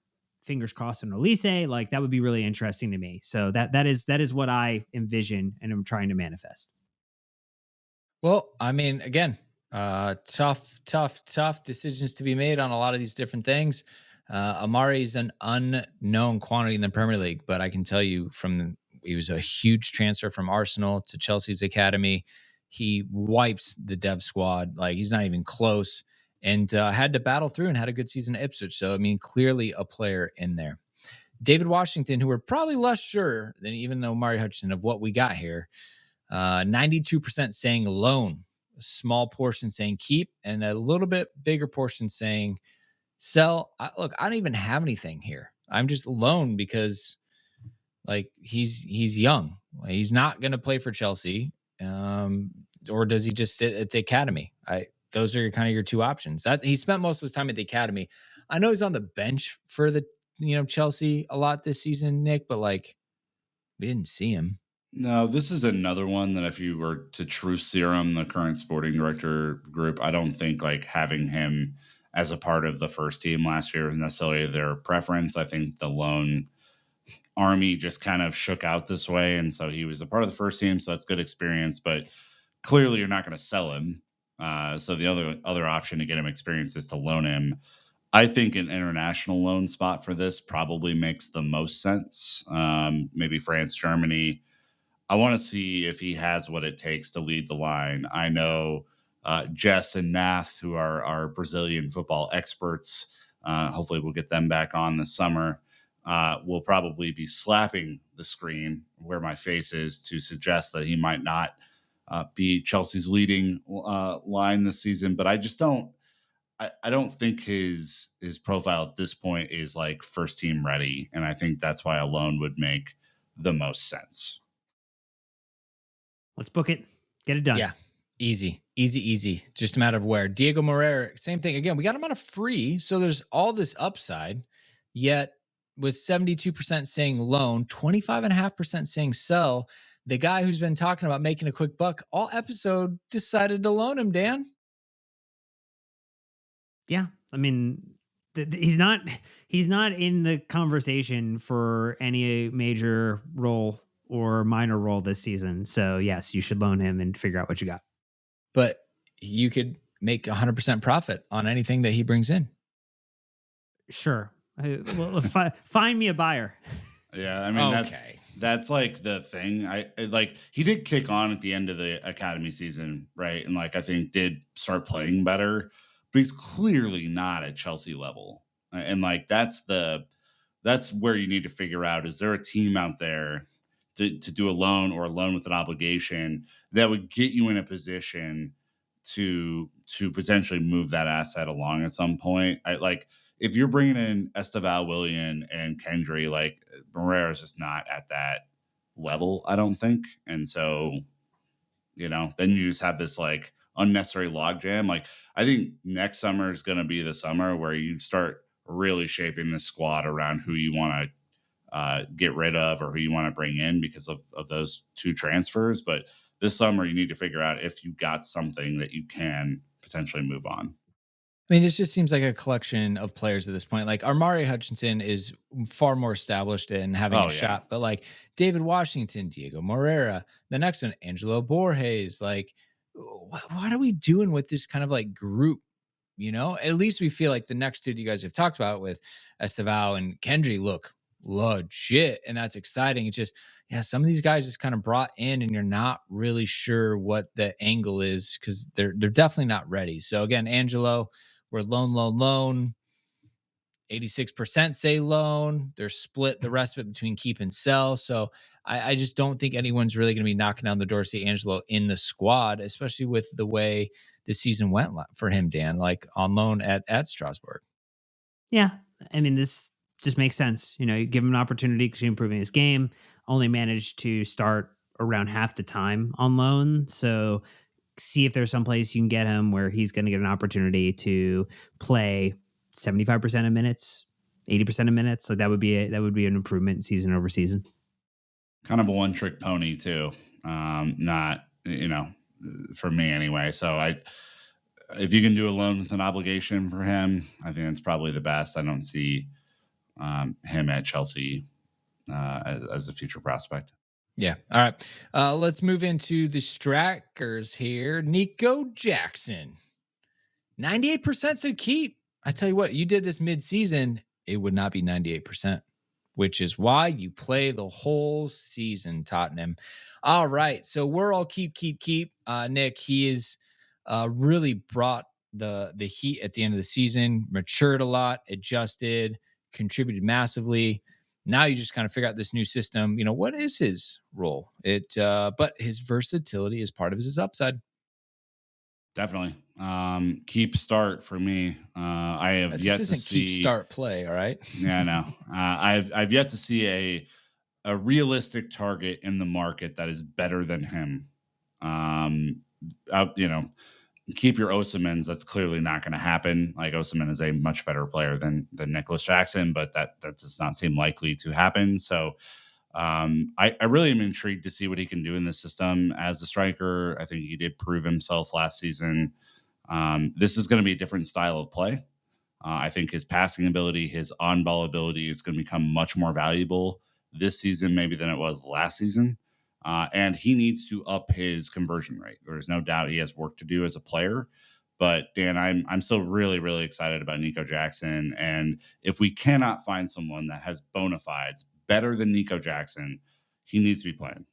fingers crossed and Elise. Like that would be really interesting to me. So that is what I envision and I'm trying to manifest. Well, I mean, again, tough decisions to be made on a lot of these different things. Amari is an unknown quantity in the Premier League, but I can tell you he was a huge transfer from Arsenal to Chelsea's academy. He wipes the dev squad like he's not even close, and had to battle through and had a good season at Ipswich. So I mean, clearly a player in there. David Washington, who we're probably less sure than even though Mari Hutchinson of what we got here. 92% saying loan, a small portion saying keep, and a little bit bigger portion saying sell. Look, I don't even have anything here. I'm just loan because like he's young. He's not going to play for Chelsea, or does he just sit at the academy? Those are kind of your two options. That he spent most of his time at the academy. I know he's on the bench for the Chelsea a lot this season, Nick, but like we didn't see him. No, this is another one that if you were to true serum the current sporting director group, I don't think like having him as a part of the first team last year was necessarily their preference. I think the loan army just kind of shook out this way. And so he was a part of the first team. So that's good experience, but clearly you're not going to sell him. So the other option to get him experience is to loan him. I think an international loan spot for this probably makes the most sense. Maybe France, Germany. I want to see if he has what it takes to lead the line. I know Jess and Nath, who are our Brazilian football experts, hopefully we'll get them back on this summer, will probably be slapping the screen where my face is to suggest that he might not be Chelsea's leading line this season. But I just don't. I don't think his profile at this point is like first team ready, and I think that's why a loan would make the most sense. Let's book it. Get it done. Yeah. Easy. Just a matter of where. Diego Moreira, same thing. Again, we got him on a free. So there's all this upside. Yet with 72% saying loan, 25.5% saying sell, the guy who's been talking about making a quick buck all episode decided to loan him, Dan. Yeah. I mean, he's not in the conversation for any major role or minor role this season. So yes, you should loan him and figure out what you got. But you could make 100% profit on anything that he brings in. Sure. Well, find me a buyer. Yeah, I mean Okay. that's like the thing. I like he did kick on at the end of the academy season, right? And like I think did start playing better, but he's clearly not at Chelsea level. And like that's where you need to figure out, is there a team out there to do a loan or a loan with an obligation that would get you in a position to potentially move that asset along at some point. I like if you're bringing in Esteval, Willian, and Kendry, like Moreira is just not at that level, I don't think. And so, then you just have this like unnecessary logjam. Like I think next summer is going to be the summer where you start really shaping the squad around who you want to get rid of or who you want to bring in because of those two transfers. But this summer, you need to figure out if you got something that you can potentially move on. I mean, this just seems like a collection of players at this point. Like Mari Hutchinson is far more established in having a shot, but like David Washington, Diego Moreira, the next one, Angelo Borges. Like, what are we doing with this kind of like group? At least we feel like the next two that you guys have talked about with Esteval and Kendry look legit, and that's exciting. It's just, some of these guys just kind of brought in, and you're not really sure what the angle is because they're definitely not ready. So again, Angelo, we're loan. 86% say loan. They're split the rest of it between keep and sell. So I just don't think anyone's really going to be knocking down the door to see Angelo in the squad, especially with the way the season went for him, Dan, like on loan at Strasbourg. Yeah. I mean, this just makes sense. You give him an opportunity to improving his game, only managed to start around half the time on loan. So see if there's some place you can get him where he's going to get an opportunity to play 75% of minutes 80% of minutes. So that would be an improvement season over season. Kind of a one trick pony too. Not, for me anyway. So if you can do a loan with an obligation for him, I think that's probably the best. I don't see him at Chelsea as a future prospect. Yeah. All right. Let's move into the strikers here. Nico Jackson. 98% said keep. I tell you what, you did this mid-season, it would not be 98%, which is why you play the whole season, Tottenham. All right. So we're all keep, keep, keep. Nick, he is really brought the heat at the end of the season, matured a lot, adjusted, contributed massively. Now you just kind of figure out this new system. What is his role? But his versatility is part of his upside. Definitely. Keep start for me. I have This yet to isn't keep see. start play, all right? Yeah, I know. I've yet to see a realistic target in the market that is better than him. Um, you know, keep your Osimhen's. That's clearly not going to happen. Like Osimhen is a much better player than Nicholas Jackson, but that does not seem likely to happen. So I really am intrigued to see what he can do in this system as a striker. I think he did prove himself last season. This is going to be a different style of play. I think his passing ability, his on ball ability is going to become much more valuable this season, maybe than it was last season. And he needs to up his conversion rate. There's no doubt he has work to do as a player. But Dan, I'm still really, really excited about Nico Jackson. And if we cannot find someone that has bona fides better than Nico Jackson, he needs to be playing.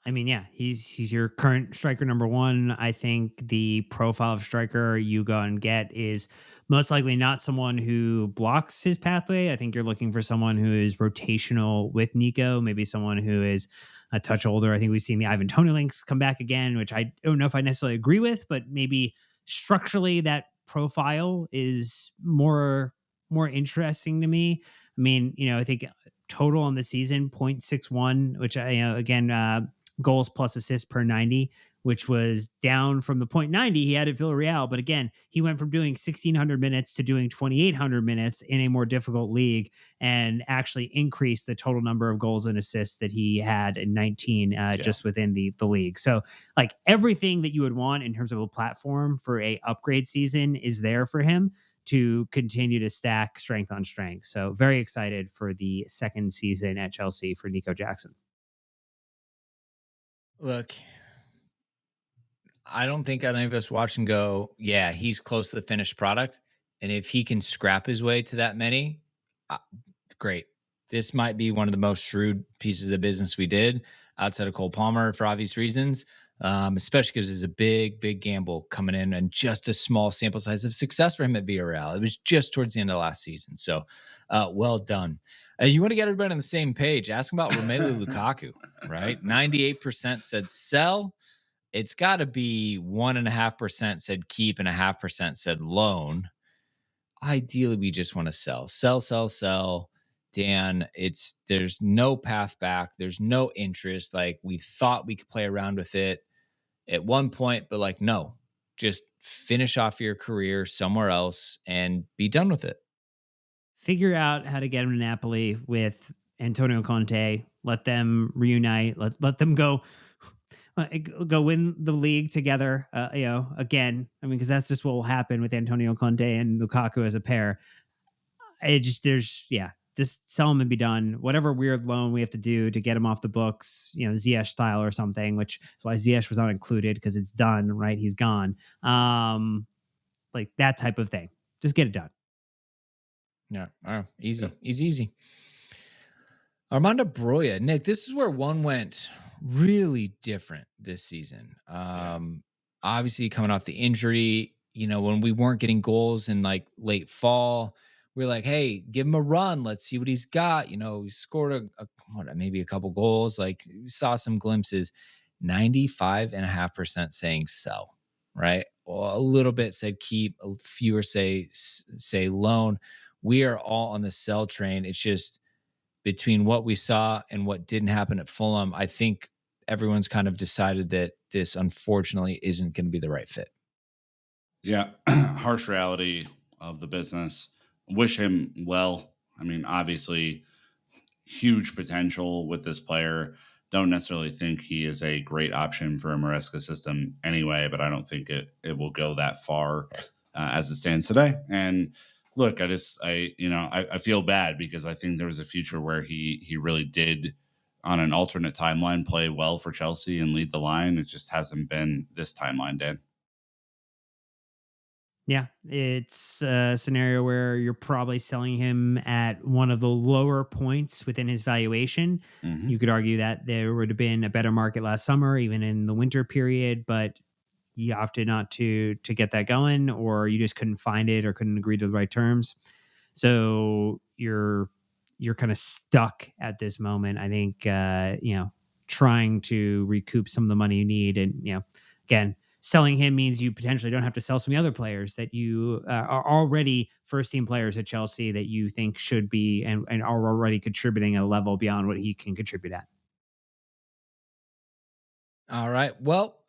I mean, yeah, he's your current striker number one. I think the profile of striker you go and get is most likely not someone who blocks his pathway. I think you're looking for someone who is rotational with Nico, maybe someone who is a touch older. I think we've seen the Ivan Toney links come back again, which I don't know if I necessarily agree with, but maybe structurally that profile is more interesting to me. I mean, I think total on the season 0.61, which I again goals plus assists per 90, which was down from the point 90 he had at Villarreal. But again, he went from doing 1,600 minutes to doing 2,800 minutes in a more difficult league and actually increased the total number of goals and assists that he had in 19 Yeah. just within the league. So like everything that you would want in terms of a platform for a upgrade season is there for him to continue to stack strength on strength. So very excited for the second season at Chelsea for Nico Jackson. Look, I don't think any of us watch and go, yeah, he's close to the finished product. And if he can scrap his way to that many, uh, great. This might be one of the most shrewd pieces of business we did outside of Cole Palmer for obvious reasons, especially because it's a big, big gamble coming in and just a small sample size of success for him at Villarreal. It was just towards the end of last season. So well done. You want to get everybody on the same page. Ask about Romelu Lukaku, right? 98% said sell. It's got to be 1.5% said keep and 0.5% said loan. Ideally, we just want to sell, sell, sell, sell. Dan, there's no path back. There's no interest. Like we thought we could play around with it at one point, but like, no, just finish off your career somewhere else and be done with it. Figure out how to get him to Napoli with Antonio Conte. Let them reunite. Let them go win the league together. Again. I mean, because that's just what will happen with Antonio Conte and Lukaku as a pair. Just sell him and be done. Whatever weird loan we have to do to get him off the books, Ziyech style or something, which is why Ziyech was not included because it's done, right? He's gone. Like that type of thing. Just get it done. Yeah. Easy, Yeah. easy, easy. Armando Broya, Nick, this is where one went really different this season. Yeah. Obviously, coming off the injury, when we weren't getting goals in like late fall, we are like, hey, give him a run. Let's see what he's got. He scored maybe a couple goals. Like, we saw some glimpses. 95.5% saying sell, right? Well, a little bit said keep, a fewer say loan. We are all on the sell train. It's just between what we saw and what didn't happen at Fulham, I think everyone's kind of decided that this unfortunately isn't going to be the right fit. Yeah. Harsh reality of the business. wish him well. I mean, obviously, huge potential with this player. Don't necessarily think he is a great option for a Maresca system anyway, but I don't think it will go that far as it stands today. And look, I feel bad because I think there was a future where he really did on an alternate timeline play well for Chelsea and lead the line. It just hasn't been this timeline, Dan. Yeah, it's a scenario where you're probably selling him at one of the lower points within his valuation. You Hmm. could argue that there would have been a better market last summer, even in the winter period, but you opted not to get that going, or you just couldn't find it or couldn't agree to the right terms. So you're kind of stuck at this moment. I think trying to recoup some of the money you need, and again, selling him means you potentially don't have to sell some of the other players that you are already first team players at Chelsea that you think should be and are already contributing at a level beyond what he can contribute at. All right. Well,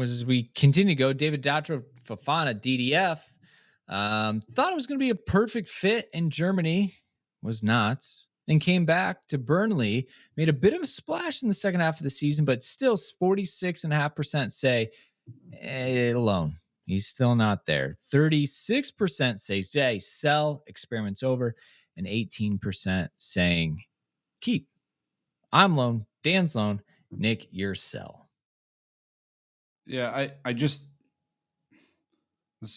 as we continue to go, David Datro Fafana, DDF, thought it was going to be a perfect fit in Germany, was not, and came back to Burnley, made a bit of a splash in the second half of the season, but still 46.5% say alone. He's still not there. 36% say stay, sell, experiments over, and 18% saying keep. I'm loan, Dan's loan, Nick, your sell. Yeah, I just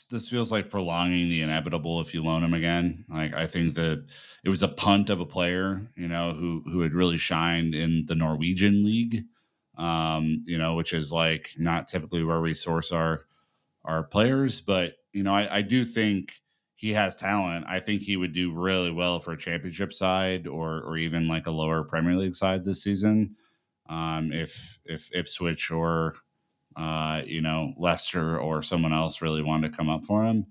this feels like prolonging the inevitable if you loan him again. Like I think that it was a punt of a player, who had really shined in the Norwegian league, which is like not typically where we source our players, but I do think he has talent. I think he would do really well for a championship side or even like a lower Premier League side this season. If Ipswich or Leicester or someone else really wanted to come up for him.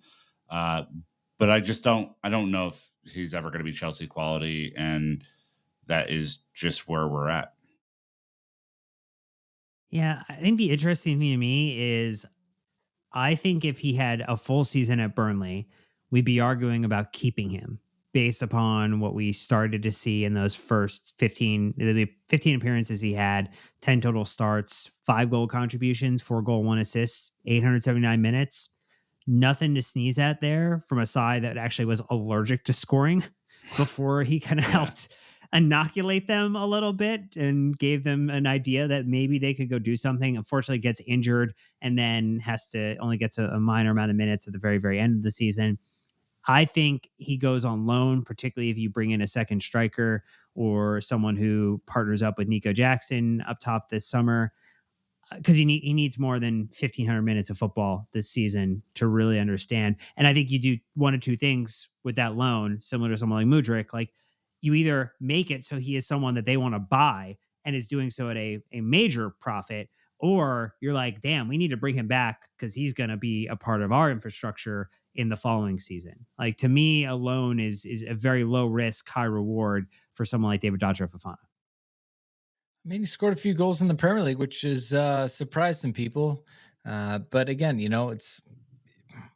Uh, but I don't know if he's ever going to be Chelsea quality. And that is just where we're at. Yeah, I think the interesting thing to me is I think if he had a full season at Burnley, we'd be arguing about keeping him based upon what we started to see in those first 15 appearances he had, 10 total starts, 5 goal contributions, 4 goal, 1 assist, 879 minutes. Nothing to sneeze at there from a side that actually was allergic to scoring before he kind of Yeah. helped inoculate them a little bit and gave them an idea that maybe they could go do something. Unfortunately, gets injured and then has to only gets a minor amount of minutes at the very, very end of the season. I think he goes on loan, particularly if you bring in a second striker or someone who partners up with Nico Jackson up top this summer, because he needs more than 1,500 minutes of football this season to really understand. And I think you do one of two things with that loan, similar to someone like Mudrik. Like you either make it so he is someone that they want to buy and is doing so at a major profit, or you're like, damn, we need to bring him back because he's going to be a part of our infrastructure in the following season. Like to me, a loan is a very low risk, high reward for someone like David Dodger Fafana. I mean, he scored a few goals in the Premier League, which has surprised some people. But again, it's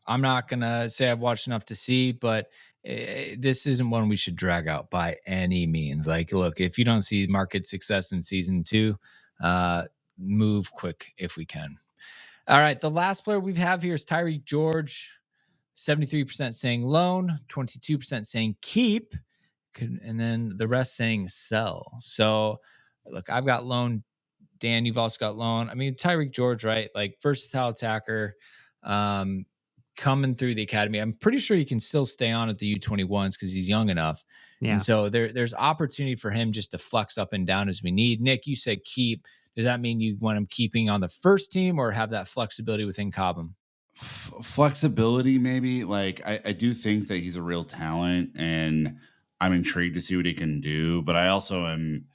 I'm not gonna say I've watched enough to see, but this isn't one we should drag out by any means. Like, look, if you don't see market success in season two, uh, move quick if we can. All right, the last player we have here is Tyreek George. 73% saying loan, 22% saying keep, and then the rest saying sell. So, look, I've got loan. Dan, you've also got loan. I mean, Tyreek George, right? Like versatile attacker, um, coming through the academy. I'm pretty sure he can still stay on at the U21s because he's young enough. And Yeah. so there's opportunity for him just to flex up and down as we need. Nick, you said keep. Does that mean you want him keeping on the first team or have that flexibility within Cobham? Flexibility, maybe. Like I do think that he's a real talent, and I'm intrigued to see what he can do. But I also am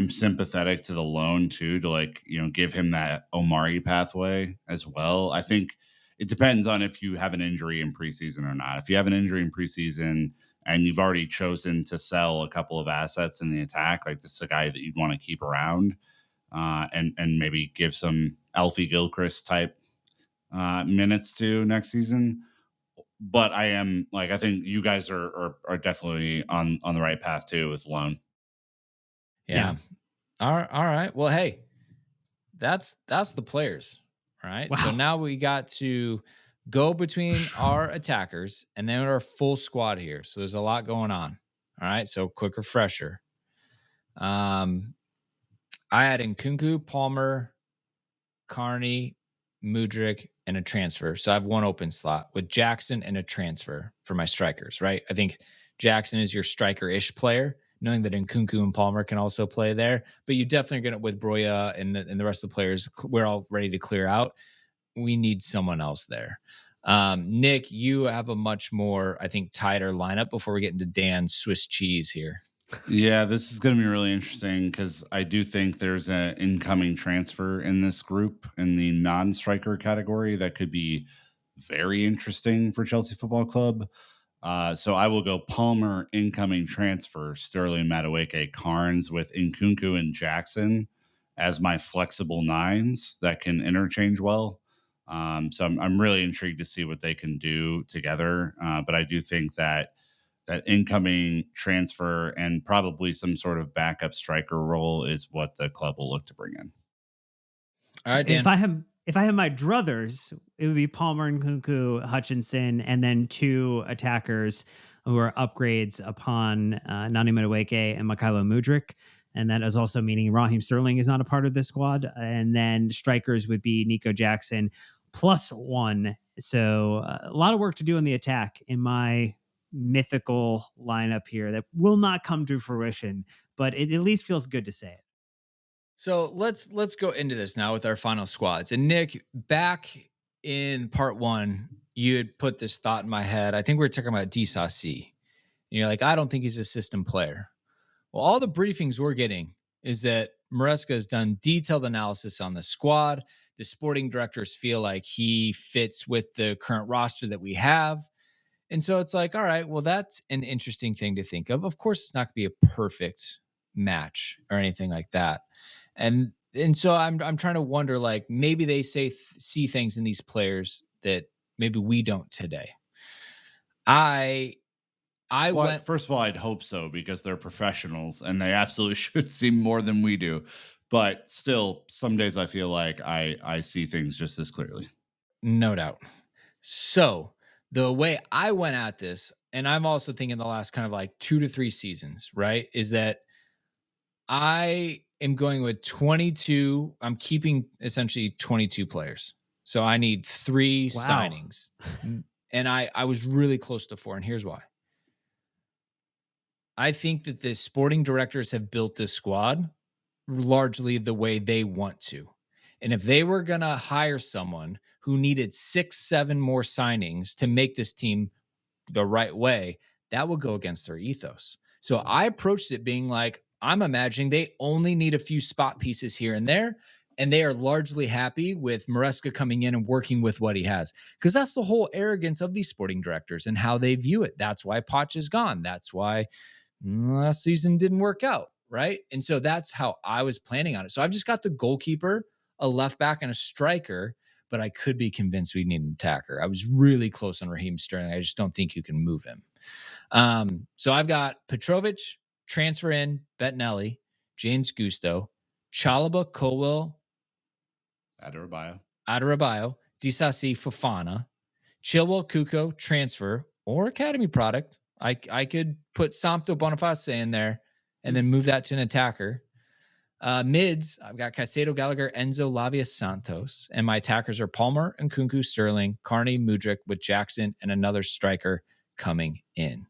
sympathetic to the loan too, to like give him that Omari pathway as well. I think it depends on if you have an injury in preseason or not. If you have an injury in preseason and you've already chosen to sell a couple of assets in the attack, like this is a guy that you'd want to keep around, and maybe give some Alfie Gilchrist type minutes to next season. but I am like, I think you guys are definitely on the right path too with loan. Yeah. Yeah. All right. Well, hey, that's the players. All right. So Wow. now we got to go between our attackers and then our full squad here. So there's a lot going on. All right. So quick refresher. Um, I had Nkunku, Palmer, Carney, Mudrick, and a transfer. So I have one open slot with Jackson and a transfer for my strikers, right? I think Jackson is your striker-ish player, knowing that Nkunku and Palmer can also play there. But you definitely get it with Broya and the rest of the players. We're all ready to clear out. We need someone else there. Nick, you have a much more, I think, tighter lineup before we get into Dan's Swiss cheese here. Yeah, this is going to be really interesting because I do think there's an incoming transfer in this group in the non-striker category that could be very interesting for Chelsea Football Club. So I will go Palmer, incoming transfer, Sterling, Madueke, Carnes with Nkunku and Jackson as my flexible nines that can interchange well. So I'm really intrigued to see what they can do together. But I do think that incoming transfer and probably some sort of backup striker role is what the club will look to bring in. All right, If Dan. I have my druthers, it would be Palmer and Kunku, Hutchinson, and then two attackers who are upgrades upon Nani Madueke and Mykhailo Mudryk. And that is also meaning Raheem Sterling is not a part of this squad. And then strikers would be Nico Jackson +1. So a lot of work to do in the attack in my mythical lineup here that will not come to fruition, but it at least feels good to say it. So let's go into this now with our final squads. And Nick, back in part one, you had put this thought in my head. I think we were talking about Disasi. And you're like, I don't think he's a system player. Well, all the briefings we're getting is that Maresca has done detailed analysis on the squad. The sporting directors feel like he fits with the current roster that we have. And so it's like, all right, well, that's an interesting thing to think of. Of course, it's not going to be a perfect match or anything like that. And so I'm trying to wonder, like, maybe they see things in these players that maybe we don't today. I I Well, went first of all, I'd hope so because they're professionals and they absolutely should see more than we do. But still, some days I feel like I see things just as clearly. no doubt. So the way I went at this, and I'm also thinking the last kind of like 2 to 3 seasons, right? Is that I am going with 22. I'm keeping essentially 22 players. So I need three Wow. signings. And I was really close to four. And here's why. I think that the sporting directors have built this squad largely the way they want to. And if they were going to hire someone who needed 6, 7 more signings to make this team the right way, that would go against their ethos. So I approached it being like, I'm imagining they only need a few spot pieces here and there. And they are largely happy with Maresca coming in and working with what he has. Because that's the whole arrogance of these sporting directors and how they view it. That's why Poch is gone. That's why last season didn't work out. Right. And so that's how I was planning on it. So I've just got the goalkeeper, a left back, and a striker, but I could be convinced we need an attacker. I was really close on Raheem Sterling. I just don't think you can move him. So I've got Petrovic, transfer in, Bettinelli, James Gusto, Chalaba, Colwell, Adarabioyo. Adarabioyo, Disasi, Fofana, Chilwell, Kuko, transfer, or academy product. I could put Samto Boniface in there and then move that to an attacker. Mids, I've got Caicedo, Gallagher, Enzo, Lavia, Santos. And my attackers are Palmer and Kunku, Sterling, Carney, Mudryk with Jackson and another striker coming in.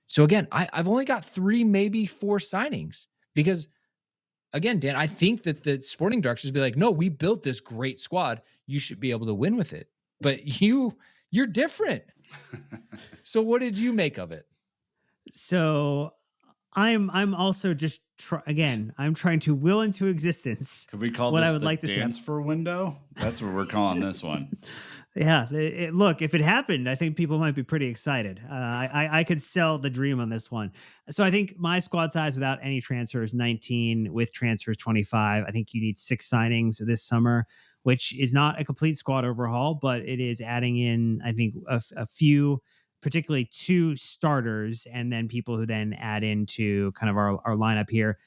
So again, I've only got 3, maybe 4 signings because, again, Dan, I think that the sporting directors be like, no, we built this great squad. You should be able to win with it. But you're different. So what did you make of it? So I'm also just again, I'm trying to will into existence Could we call what I this would the like to see. dance for window? That's what we're calling this one. Yeah, look, if it happened, I think people might be pretty excited. I could sell the dream on this one. So I think my squad size without any transfers 19, with transfers 25. I think you need 6 signings this summer. which is not a complete squad overhaul, but it is adding in, I think, a few, particularly two starters, and then people who then add into kind of our lineup here.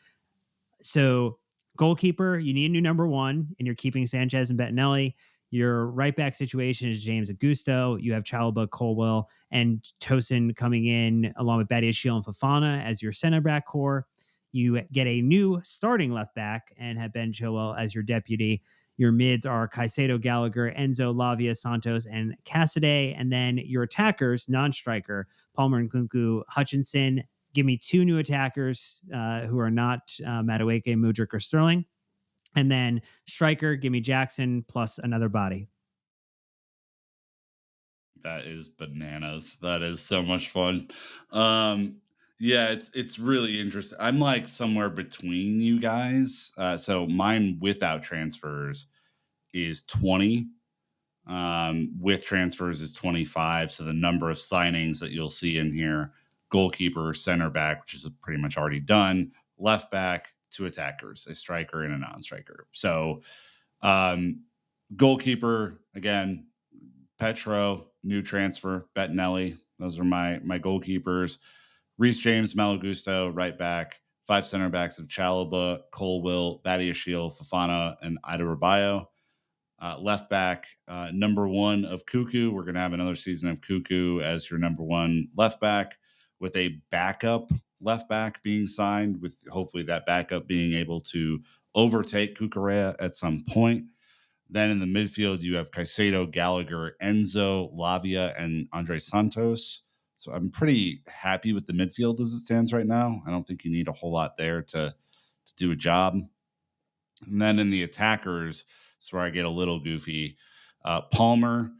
So, goalkeeper, you need a new number one, and you're keeping Sanchez and Bettinelli. Your right back situation is James Augusto. You have Chalobah, Colwell, and Tosin coming in along with Badiashile and Fafana as your center back core. You get a new starting left back and have Ben Chilwell as your deputy. Your mids are Caicedo, Gallagher, Enzo, Lavia, Santos, and Cassidy. And then your attackers, non-striker, Palmer and Kunku, Hutchinson. Give me two new attackers who are not Madueke, Mudryk, or Sterling. And then striker, give me Jackson plus another body. That is bananas. That is so much fun. Yeah, it's really interesting. I'm like somewhere between you guys. So mine without transfers is 20. With transfers is 25. So the number of signings that you'll see in here: goalkeeper, center back, which is pretty much already done, left back, two attackers, a striker and a non-striker. So um, goalkeeper, again, Petro, new transfer, Bettinelli. Those are my goalkeepers. Reece James, Malo Gusto, right back. Five center backs of Chalobah, Colwill, Badiashile, Fafana, and Ida Rabayo. Left back, number one of Cuckoo. We're going to have another season of Cuckoo as your number one left back, with a backup left back being signed, with hopefully that backup being able to overtake Cucurella at some point. Then in the midfield, you have Caicedo, Gallagher, Enzo, Lavia, and Andre Santos. So I'm pretty happy with the midfield as it stands right now. I don't think you need a whole lot there to do a job. And then in the attackers, that's where I get a little goofy. Palmer,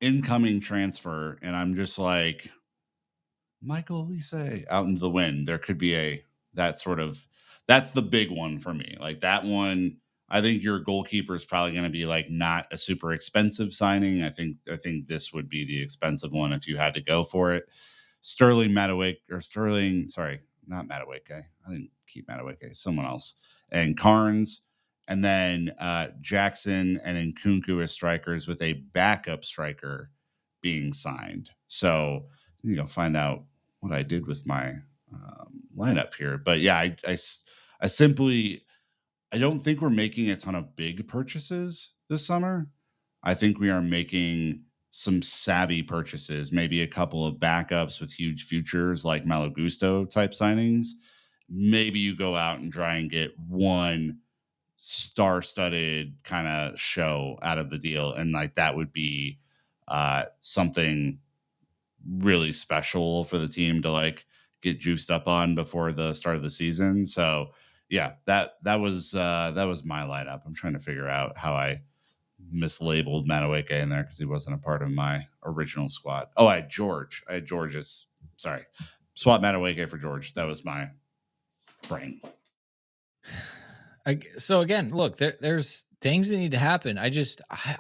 incoming transfer, and I'm just like, Michael Olise out into the wind. There could be that's the big one for me. Like that one, I think your goalkeeper is probably going to be like not a super expensive signing. I think this would be the expensive one if you had to go for it. Sterling Madueke, or Sterling, sorry, not Madueke. I didn't keep Madueke, someone else. And Carnes, and then Jackson and Nkunku as strikers, with a backup striker being signed. So find out what I did with my lineup here. But yeah, I simply, I don't think we're making a ton of big purchases this summer. I think we are making some savvy purchases, maybe a couple of backups with huge futures like Malo Gusto type signings. Maybe you go out and try and get one star-studded kind of show out of the deal, and like that would be something really special for the team to like get juiced up on before the start of the season. So yeah, that was my lineup. I'm trying to figure out how I mislabeled Madueke in there because he wasn't a part of my original squad. Oh, I had George. Sorry. Swap Madueke for George. That was my brain. So again, look, there's things that need to happen.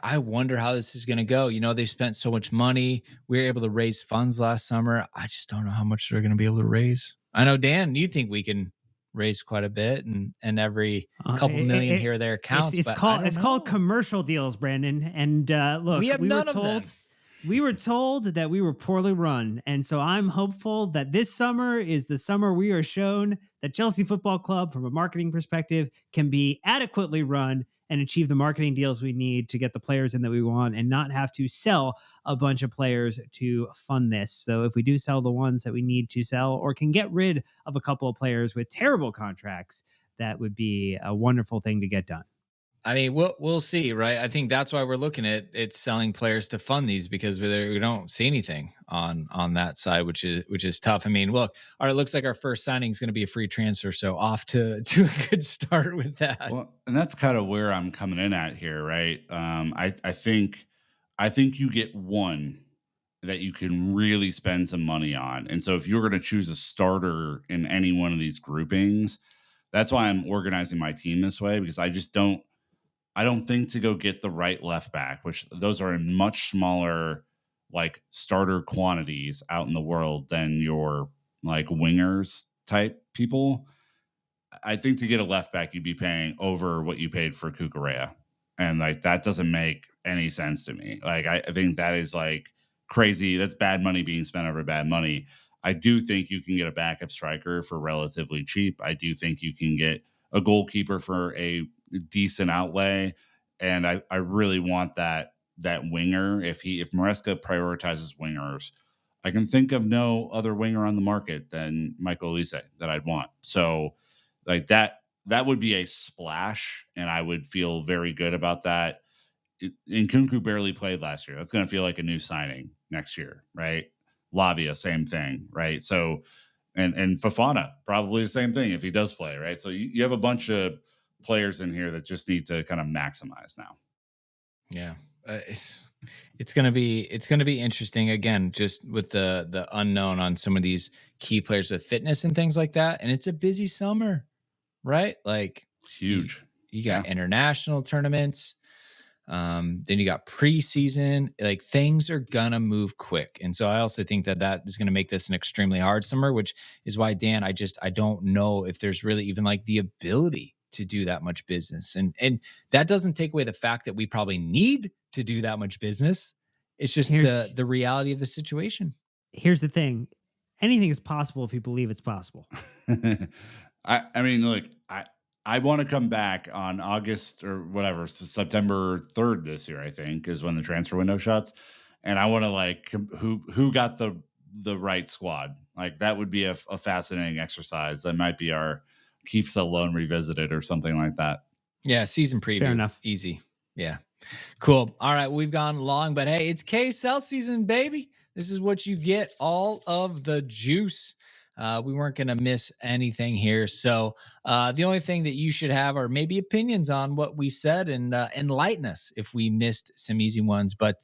I wonder how this is going to go. They spent so much money. We were able to raise funds last summer. I just don't know how much they're going to be able to raise. I know, Dan, you think we can raise quite a bit, and every couple million here or there counts. It's called commercial deals, Brandon. And look, we have none of them. We were told that we were poorly run. And so I'm hopeful that this summer is the summer we are shown that Chelsea Football Club, from a marketing perspective, can be adequately run and achieve the marketing deals we need to get the players in that we want, and not have to sell a bunch of players to fund this. So if we do sell the ones that we need to sell, or can get rid of a couple of players with terrible contracts, that would be a wonderful thing to get done. I mean, we'll see, right? I think that's why we're looking at selling players to fund these, because we don't see anything on that side, which is tough. I mean, look, all right, it looks like our first signing is going to be a free transfer, so off to a good start with that. Well, and that's kind of where I'm coming in at here, right? I think you get one that you can really spend some money on, and so if you're going to choose a starter in any one of these groupings, that's why I'm organizing my team this way, because I don't think to go get the right left back, which those are in much smaller like starter quantities out in the world than your like wingers type people. I think to get a left back, you'd be paying over what you paid for Cucurella. And like that doesn't make any sense to me. Like I think that is like crazy. That's bad money being spent over bad money. I do think you can get a backup striker for relatively cheap. I do think you can get a goalkeeper for a decent outlay. And I really want that winger. If Maresca prioritizes wingers, I can think of no other winger on the market than Michael Elise that I'd want. So like that would be a splash, and I would feel very good about that. And Kunku barely played last year. That's going to feel like a new signing next year, right? Lavia, same thing, right? So, and Fafana, probably the same thing if he does play, right? So you have a bunch of players in here that just need to kind of maximize now. Yeah, it's gonna be interesting again, just with the unknown on some of these key players with fitness and things like that. And it's a busy summer, right? Like you, Huge. you Yeah. got international tournaments. Then you got preseason. Like things are gonna move quick, and so I also think that is gonna make this an extremely hard summer, which is why Dan, I don't know if there's really even like the ability to do that much business, and that doesn't take away the fact that we probably need to do that much business. It's just the Here's the reality of the situation. here's the thing. Anything is possible if you believe it's possible. I mean, look, I want to come back on August or whatever, so September 3rd this year, I think, is when the transfer window shuts. And I want to like who got the right squad. Like that would be a fascinating exercise. That might be our keeps alone revisited or something like that. Yeah, season Fair preview, enough. easy. Yeah. Cool. All right, we've gone long, but hey, it's KSL season, baby. This is what you get, all of the juice. We weren't going to miss anything here. So the only thing that you should have are maybe opinions on what we said and enlighten us if we missed some easy ones. But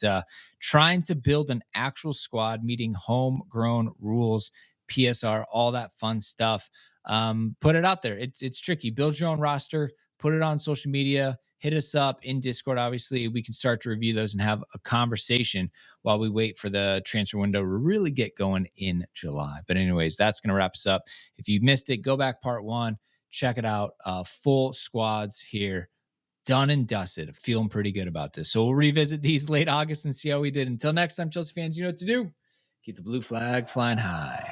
trying to build an actual squad, meeting homegrown rules, PSR, all that fun stuff. Put it out there. It's tricky. Build your own roster, put it on social media, hit us up in Discord. Obviously, we can start to review those and have a conversation while we wait for the transfer window to really get going in July. But, anyways, that's going to wrap us up. If you missed it, go back part one, check it out. Full squads here, done and dusted. Feeling pretty good about this. So, we'll revisit these late August and see how we did. Until next time, Chelsea fans, you know what to do. Keep the blue flag flying high.